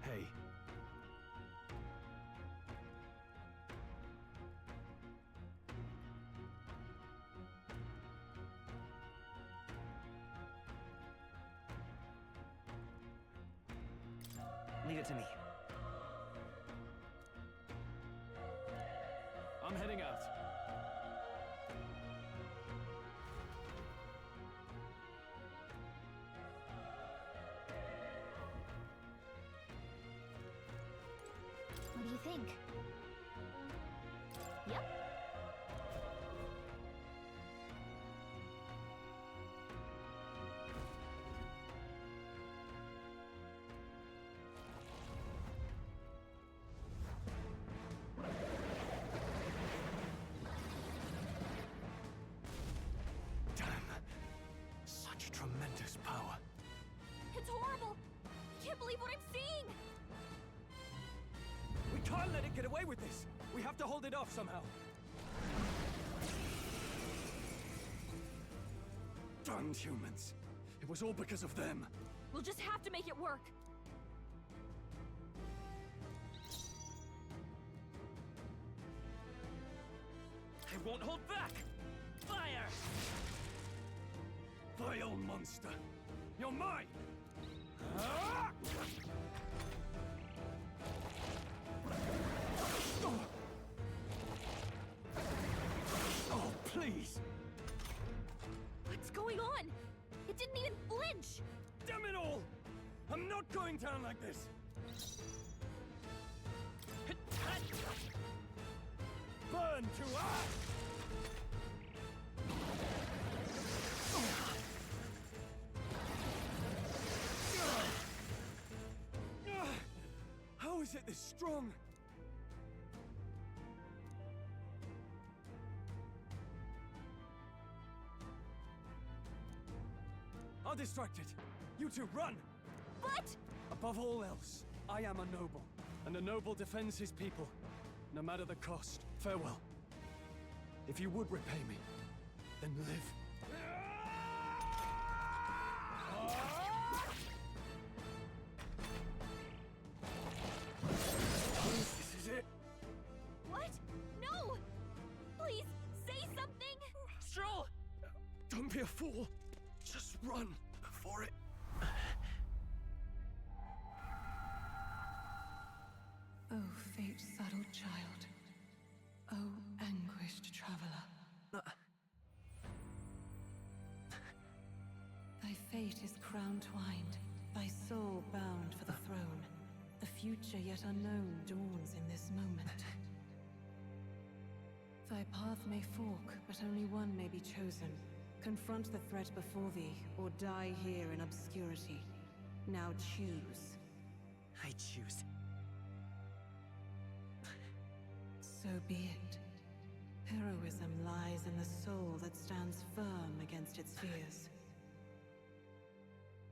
Hey. Leave it to me. I'm heading out. What do you think? Yep. Damn. Such tremendous power. It's horrible! I can't believe what I'm seeing! We can't let it get away with this. We have to hold it off somehow. Damned humans. It was all because of them. We'll just have to make it work. I won't hold back! Fire! Vile monster. You're mine! Ah! Please! What's going on? It didn't even flinch! Damn it all! I'm not going down like this! Burn to earth! How is it this strong? I'll distract it. You two, run! But... Above all else, I am a noble, and a noble defends his people, no matter the cost. Farewell. If you would repay me, then live. This is it. What? No! Please, say something! Stroll! Don't be a fool. Just run for it. Oh, fate-saddled child. Oh, anguished traveler. Thy fate is crown-twined, thy soul bound for the throne. The future yet unknown dawns in this moment. Thy path may fork, but only one may be chosen. Confront the threat before thee, or die here in obscurity. Now choose. I choose. So be it. Heroism lies in the soul that stands firm against its fears.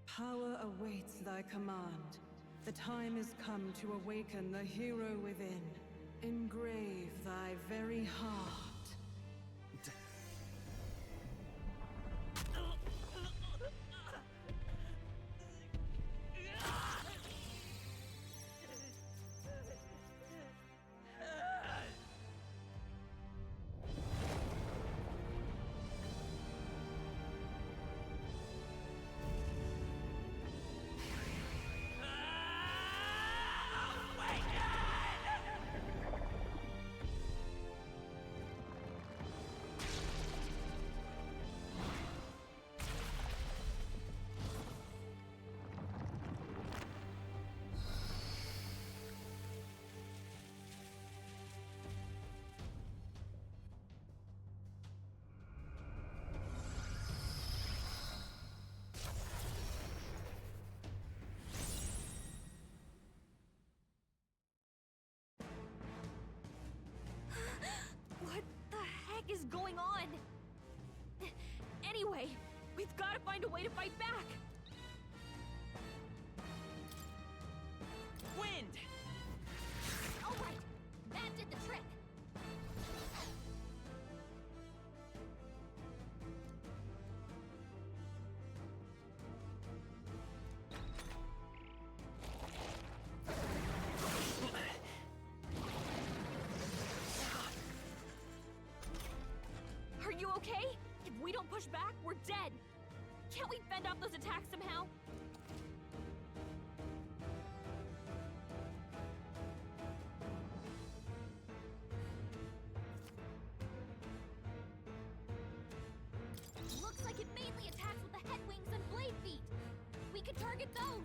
Power awaits thy command. The time is come to awaken the hero within. Engrave thy very heart. What the heck is going on? Anyway, we've got to find a way to fight back. Wind! All right, that did the trick. Are you okay? If we don't push back, we're dead. Can't we fend off those attacks somehow? Looks like it mainly attacks with the head wings and blade feet. We could target those.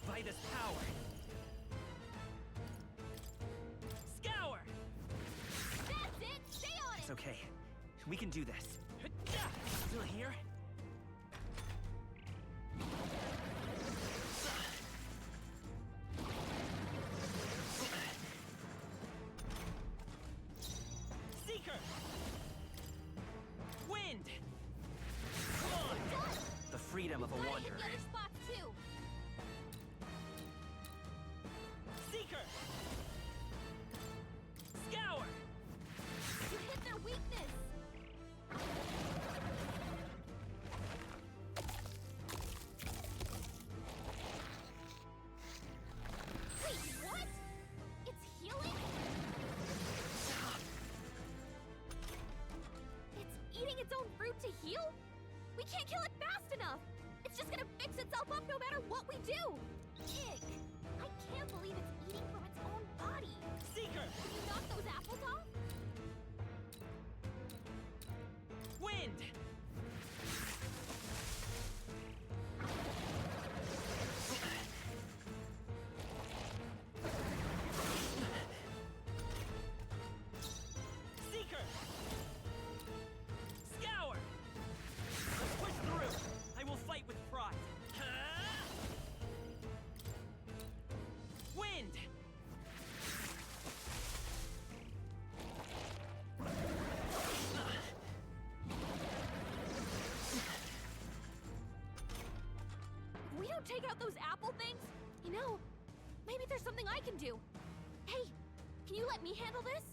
By this power. Scour! That's it! Stay on it! It's okay. We can do this. Still here? Seeker! Wind! Come on! The freedom of a wanderer. Hit the other spots too. Seeker! Scour! You hit their weakness. Wait, what? It's healing? It's eating its own fruit to heal? We can't kill it fast enough. It's just gonna fix picks itself up no matter what we do! Ick! I can't believe it's eating from its own body! Seeker! Can you knock those apples off? Wind! Seeker! Scour! Let's push through! I will fight with pride. Wind! If we don't take out those apple things, you know, maybe there's something I can do. Hey, can you let me handle this?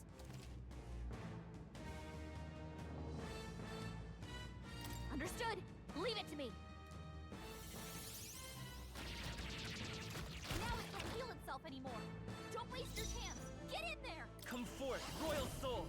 Understood. Leave it to me. Now it can't heal itself anymore. Don't waste your chance. Get in there. Come forth, royal soul!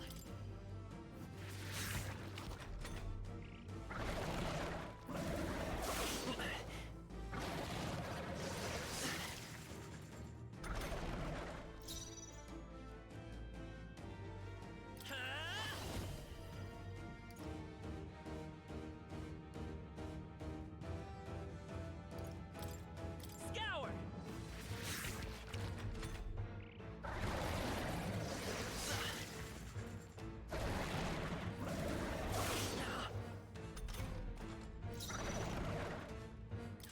Scour!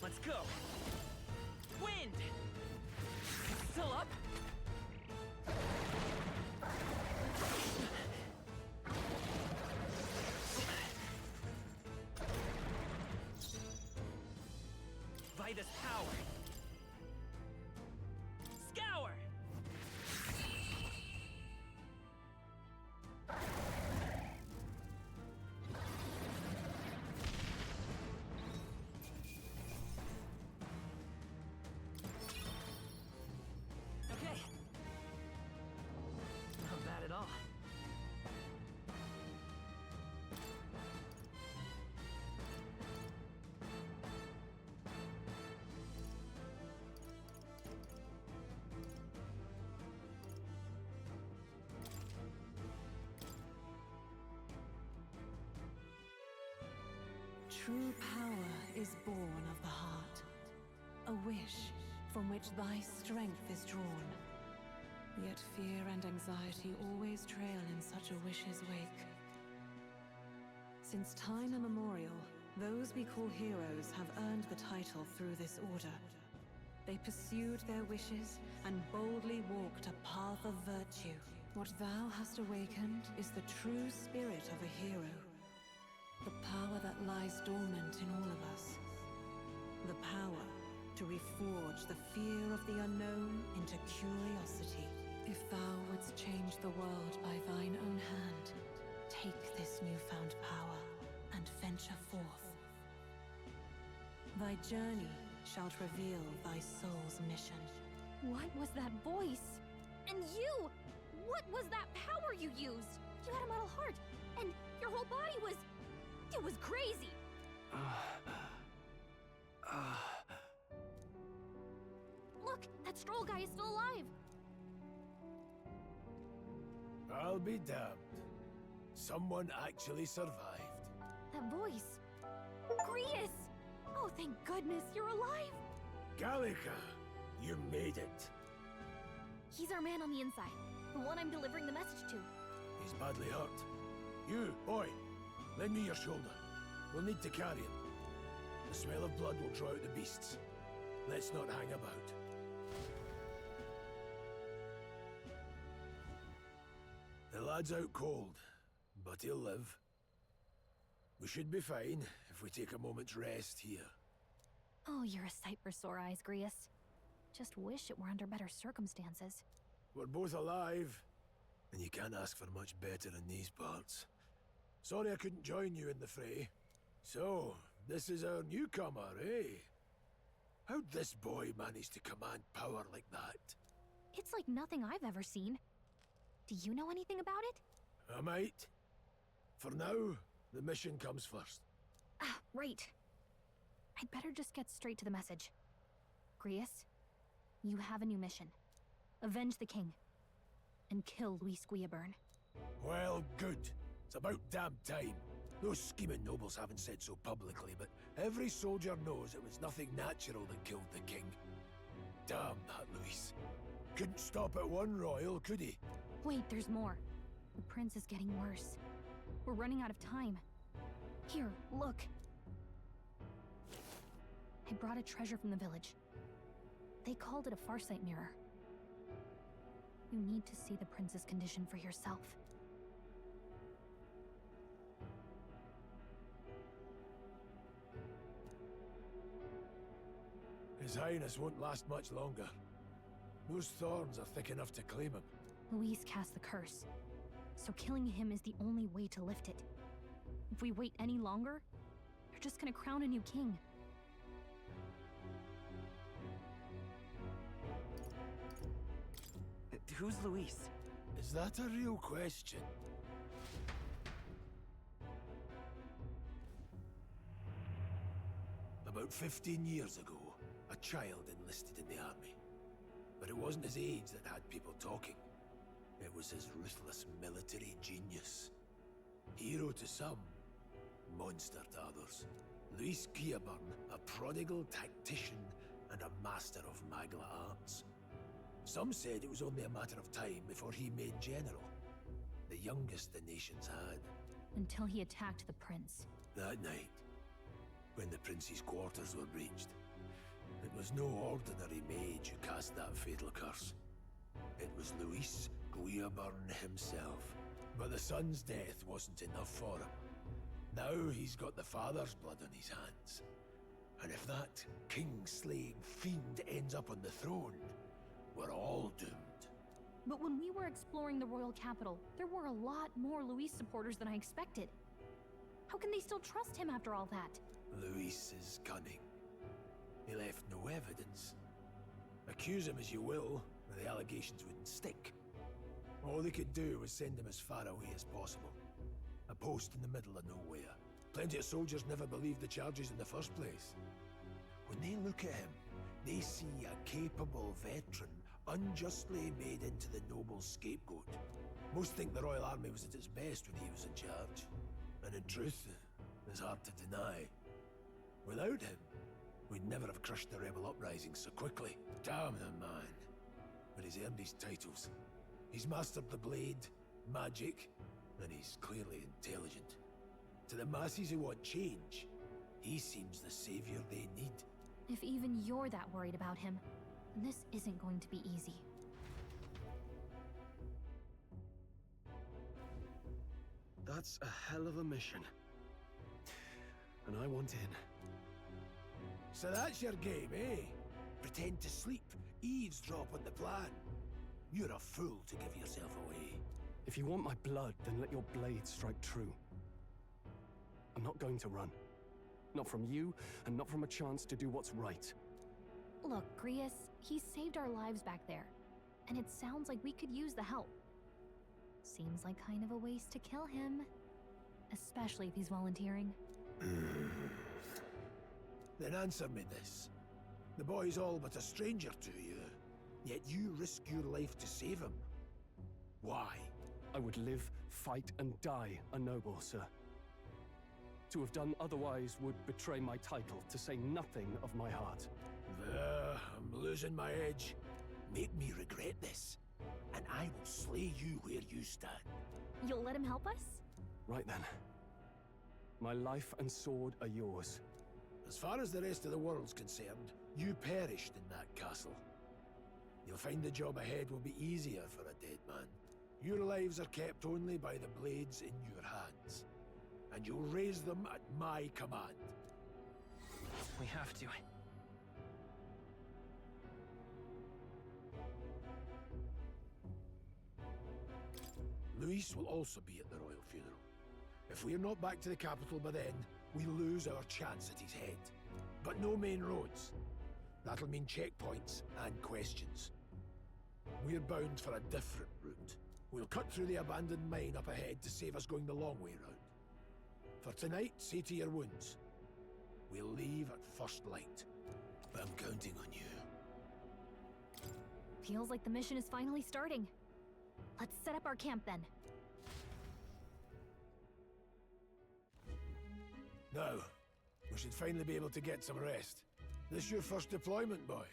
Let's go! Wind! Still up? Vitus power! Scour! Okay. Not bad at all. True power is born of the heart, a wish from which thy strength is drawn. Yet fear and anxiety always trail in such a wish's wake. Since time immemorial, those we call heroes have earned the title through this order. They pursued their wishes and boldly walked a path of virtue. What thou hast awakened is the true spirit of a hero. The power that lies dormant in all of us. The power to reforge the fear of the unknown into curiosity. If thou wouldst change the world by thine own hand, take this newfound power and venture forth. Thy journey shalt reveal thy soul's mission. What was that voice? And you! What was that power you used? You had a metal heart, and your whole body was... It was crazy! Look, that Stroll guy is still alive! I'll be damned. Someone actually survived. That voice... Grius! Oh, thank goodness, you're alive! Gallica, you made it. He's our man on the inside, the one I'm delivering the message to. He's badly hurt. You, boy, lend me your shoulder. We'll need to carry him. The smell of blood will draw out the beasts. Let's not hang about. The lad's out cold, but he'll live. We should be fine if we take a moment's rest here. Oh, you're a sight for sore eyes, Grius. Just wish it were under better circumstances. We're both alive, and you can't ask for much better in these parts. Sorry I couldn't join you in the fray. So, this is our newcomer, eh? How'd this boy manage to command power like that? It's like nothing I've ever seen. Do you know anything about it? I might. For now, the mission comes first. Ah, right. I'd better just get straight to the message. Grius, you have a new mission. Avenge the king. And kill Luis Guillaburn. Well, good. It's about damn time. Those scheming nobles haven't said so publicly, but every soldier knows it was nothing natural that killed the king. Damn that Luis. Couldn't stop at one royal, could he? Wait, there's more. The prince is getting worse. We're running out of time. Here, look. I brought a treasure from the village. They called it a farsight mirror. You need to see the prince's condition for yourself. His Highness won't last much longer. Those thorns are thick enough to claim him. Luis cast the curse, so killing him is the only way to lift it. If we wait any longer, they're just gonna crown a new king. Who's Luis? Is that a real question? About 15 years ago, a child enlisted in the army. But it wasn't his age that had people talking. It was his ruthless military genius. Hero to some, monster to others. Luis Guillaburn, a prodigal tactician and a master of manga arts. Some said it was only a matter of time before he made general. The youngest the nations had. Until he attacked the prince. That night, when the prince's quarters were breached, it was no ordinary mage who cast that fatal curse. It was Luis Guillaburn himself. But the son's death wasn't enough for him. Now he's got the father's blood on his hands. And if that king-slaying fiend ends up on the throne, we're all doomed. But when we were exploring the royal capital, there were a lot more Luis supporters than I expected. How can they still trust him after all that? Luis is cunning. He left no evidence. Accuse him as you will, the allegations wouldn't stick. All they could do was send him as far away as possible. A post in the middle of nowhere. Plenty of soldiers never believed the charges in the first place. When they look at him, they see a capable veteran unjustly made into the noble's scapegoat. Most think the Royal Army was at its best when he was in charge. And in truth, it's hard to deny. Without him, we'd never have crushed the rebel uprising so quickly. Damn the man. But he's earned his titles. He's mastered the blade, magic, and he's clearly intelligent. To the masses who want change, he seems the savior they need. If even you're that worried about him, this isn't going to be easy. That's a hell of a mission. And I want in. So that's your game, eh? Pretend to sleep, eavesdrop on the plan. You're a fool to give yourself away. If you want my blood, then let your blade strike true. I'm not going to run. Not from you, and not from a chance to do what's right. Look, Grius, he saved our lives back there. And it sounds like we could use the help. Seems like kind of a waste to kill him. Especially if he's volunteering. Then answer me this. The boy's all but a stranger to you, yet you risk your life to save him. Why? I would live, fight, and die a noble, sir. To have done otherwise would betray my title, to say nothing of my heart. I'm losing my edge. Make me regret this, and I will slay you where you stand. You'll let him help us? Right then. My life and sword are yours. As far as the rest of the world's concerned, you perished in that castle. You'll find the job ahead will be easier for a dead man. Your lives are kept only by the blades in your hands. And you'll raise them at my command. We have to. Luis will also be at the royal funeral. If we're not back to the capital by then, we lose our chance at his head. But no main roads. That'll mean checkpoints and questions. We're bound for a different route. We'll cut through the abandoned mine up ahead to save us going the long way round. For tonight, see to your wounds. We'll leave at first light. But I'm counting on you. Feels like the mission is finally starting. Let's set up our camp then. Now, we should finally be able to get some rest. This your first deployment, boy?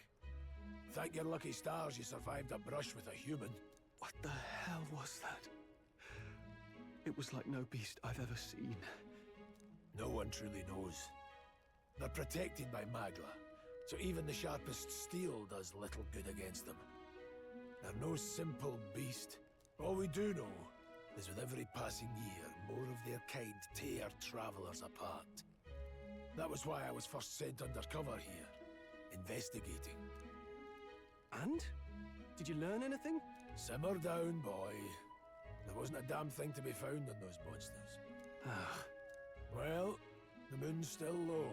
Thank your lucky stars you survived a brush with a human. What the hell was that? It was like no beast I've ever seen. No one truly knows. They're protected by Magla, so even the sharpest steel does little good against them. They're no simple beast. All we do know is with every passing year, more of their kind tear travelers apart. That was why I was first sent undercover here, investigating. And? Did you learn anything? Simmer down, boy. There wasn't a damn thing to be found on those monsters. Well, the moon's still low.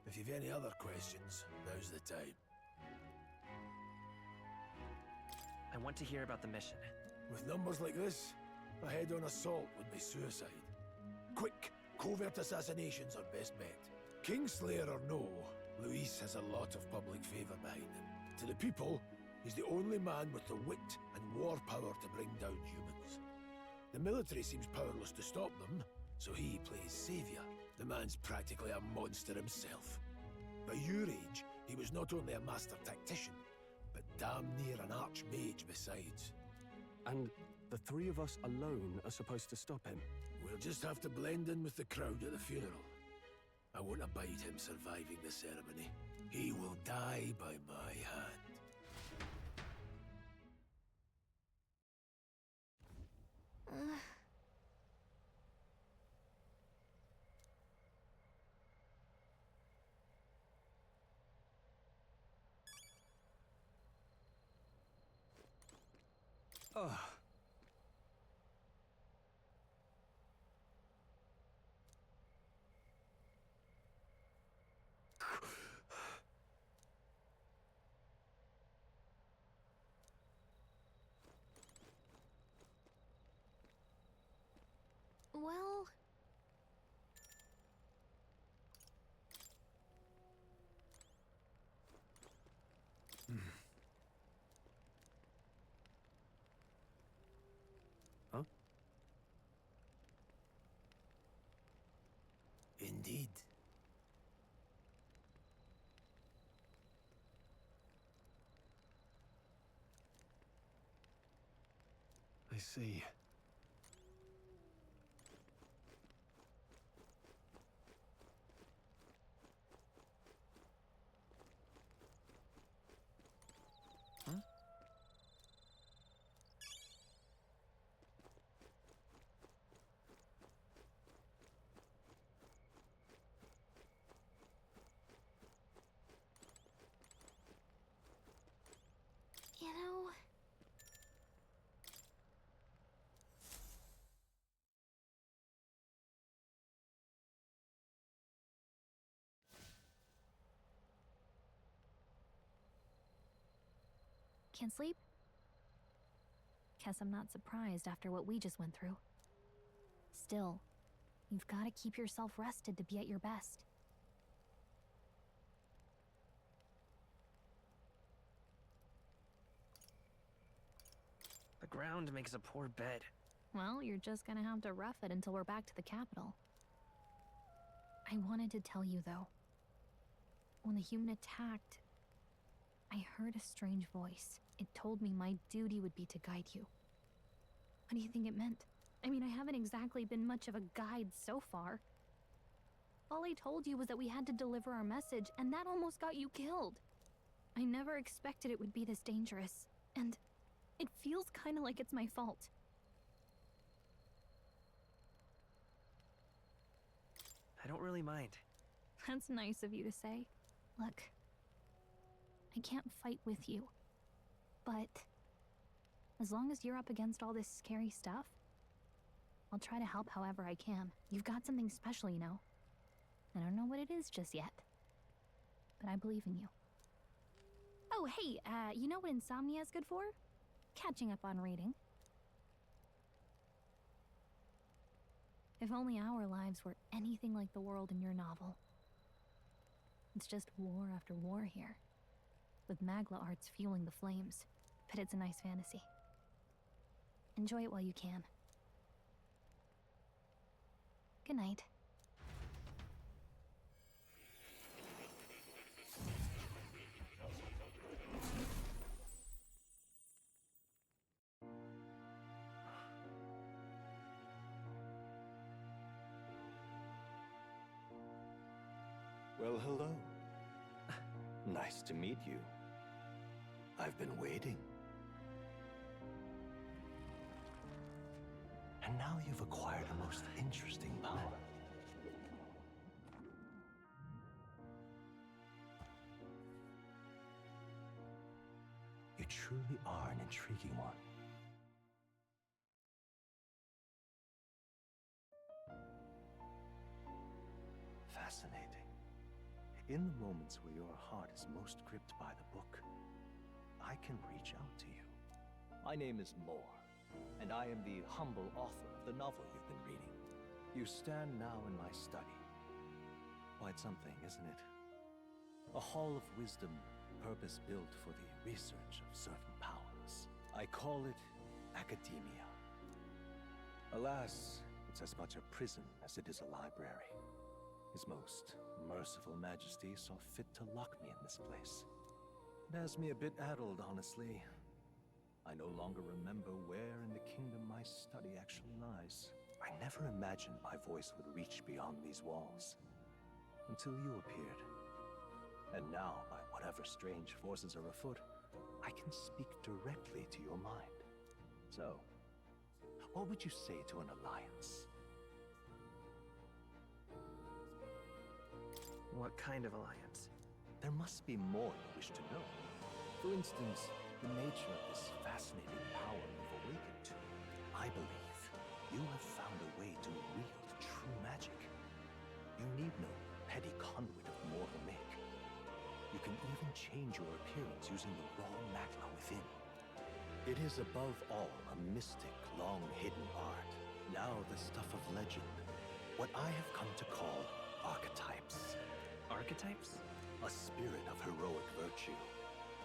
If you've any other questions, now's the time. I want to hear about the mission. With numbers like this, a head-on assault would be suicide. Quick, covert assassinations are best bet. Kingslayer or no, Luis has a lot of public favor behind him. To the people, he's the only man with the wit and war power to bring down humans. The military seems powerless to stop them, so he plays savior. The man's practically a monster himself. By your age, he was not only a master tactician, but damn near an archmage besides. And the three of us alone are supposed to stop him? We'll just have to blend in with the crowd at the funeral. I won't abide him surviving the ceremony. He will die by my hand. Well... Huh? Indeed. I see. You know... Can't sleep? Guess I'm not surprised after what we just went through. Still, you've got to keep yourself rested to be at your best. The ground makes a poor bed. Well, you're just gonna have to rough it until we're back to the capital. I wanted to tell you, though. When the human attacked, I heard a strange voice. It told me my duty would be to guide you. What do you think it meant? I mean, I haven't exactly been much of a guide so far. All I told you was that we had to deliver our message, and that almost got you killed. I never expected it would be this dangerous, and it feels kind of like it's my fault. I don't really mind. That's nice of you to say. Look, I can't fight with you, but as long as you're up against all this scary stuff, I'll try to help however I can. You've got something special, you know. I don't know what it is just yet, but I believe in you. Oh, hey, you know what insomnia is good for? Catching up on reading. If only our lives were anything like the world in your novel. It's just war after war here, with magla arts fueling the flames. But it's a nice fantasy. Enjoy it while you can. Good night. Well, hello. Nice to meet you. I've been waiting. And now you've acquired a most interesting power. You truly are an intriguing one. Fascinating. In the moments where your heart is most gripped by the book, I can reach out to you. My name is Moore, and I am the humble author of the novel you've been reading. You stand now in my study. Quite something, isn't it? A hall of wisdom, purpose-built for the research of certain powers. I call it academia. Alas, it's as much a prison as it is a library. His most merciful majesty saw fit to lock me in this place. It has me a bit addled, honestly. I no longer remember where in the kingdom my study actually lies. I never imagined my voice would reach beyond these walls, until you appeared. And now, by whatever strange forces are afoot, I can speak directly to your mind. So, what would you say to an alliance? What kind of alliance? There must be more you wish to know. For instance, the nature of this fascinating power you've awakened to. I believe you have found a way to wield true magic. You need no petty conduit of mortal make. You can even change your appearance using the raw magma within. It is above all a mystic, long-hidden art, now the stuff of legend, what I have come to call archetypes. Archetypes? A spirit of heroic virtue.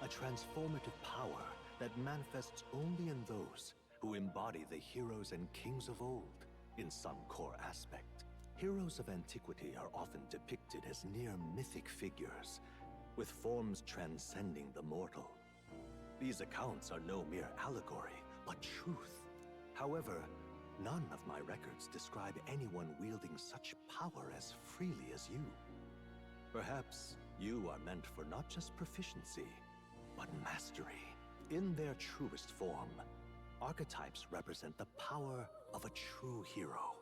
A transformative power that manifests only in those who embody the heroes and kings of old in some core aspect. Heroes of antiquity are often depicted as near mythic figures, with forms transcending the mortal. These accounts are no mere allegory, but truth. However, none of my records describe anyone wielding such power as freely as you. Perhaps you are meant for not just proficiency, but mastery. In their truest form, archetypes represent the power of a true hero.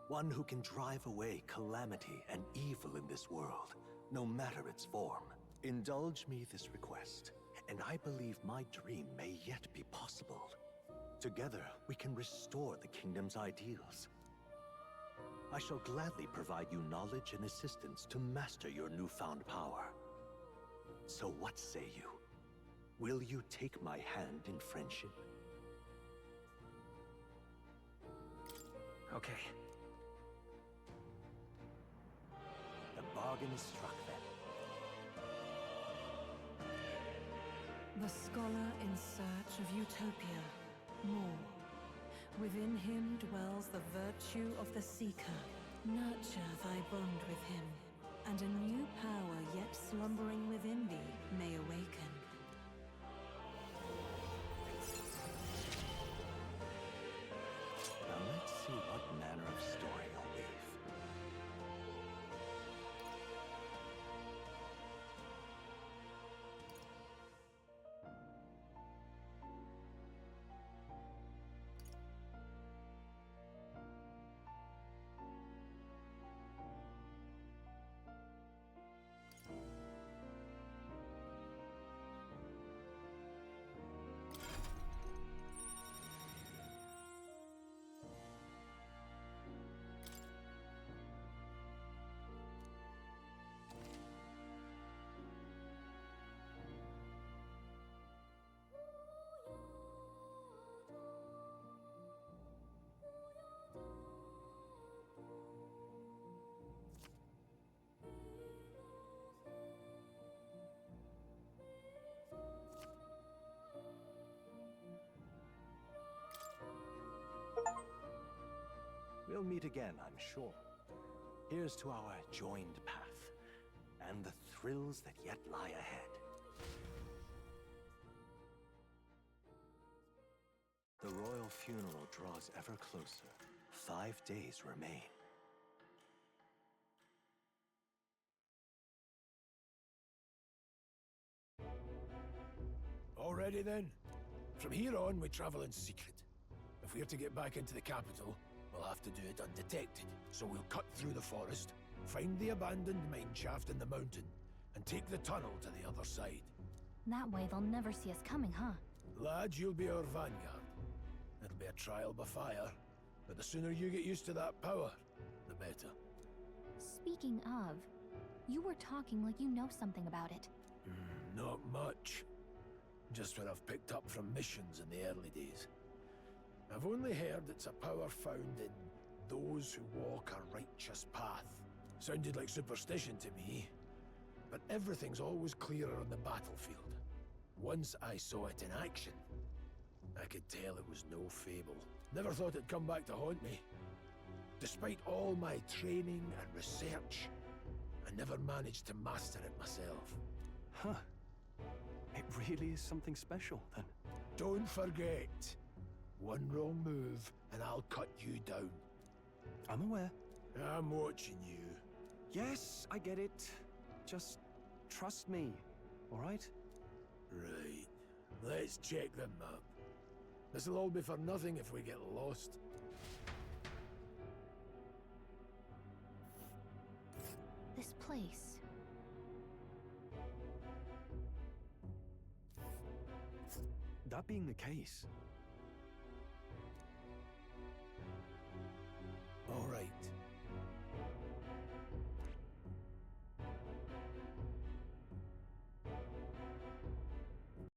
One who can drive away calamity and evil in this world, no matter its form. Indulge me this request, and I believe my dream may yet be possible. Together, we can restore the kingdom's ideals. I shall gladly provide you knowledge and assistance to master your newfound power. So what say you? Will you take my hand in friendship? Okay. The bargain is struck then. The scholar in search of utopia, more. Within him dwells the virtue of the seeker. Nurture thy bond with him, and a new power yet slumbering within thee may awaken. Now let's see what manner of story you'll weave. meet again, I'm sure. Here's to our joined path, and the thrills that yet lie ahead. The royal funeral draws ever closer. 5 days remain. Already then? From here on, we travel in secret. If we're to get back into the capital, we'll have to do it undetected. So we'll cut through the forest, find the abandoned mine shaft in the mountain, and take the tunnel to the other side. That way they'll never see us coming, huh? Lad, you'll be our vanguard. It'll be a trial by fire, but the sooner you get used to that power, the better. Speaking of, you were talking like you know something about it. Not much. Just what I've picked up from missions in the early days. I've only heard it's a power found in those who walk a righteous path. Sounded like superstition to me, but everything's always clearer on the battlefield. Once I saw it in action, I could tell it was no fable. Never thought it'd come back to haunt me. Despite all my training and research, I never managed to master it myself. Huh. It really is something special, then. Don't forget. One wrong move, and I'll cut you down. I'm aware. I'm watching you. Yes, I get it. Just trust me, all right? Right. Let's check the map. This'll all be for nothing if we get lost. This place. That being the case,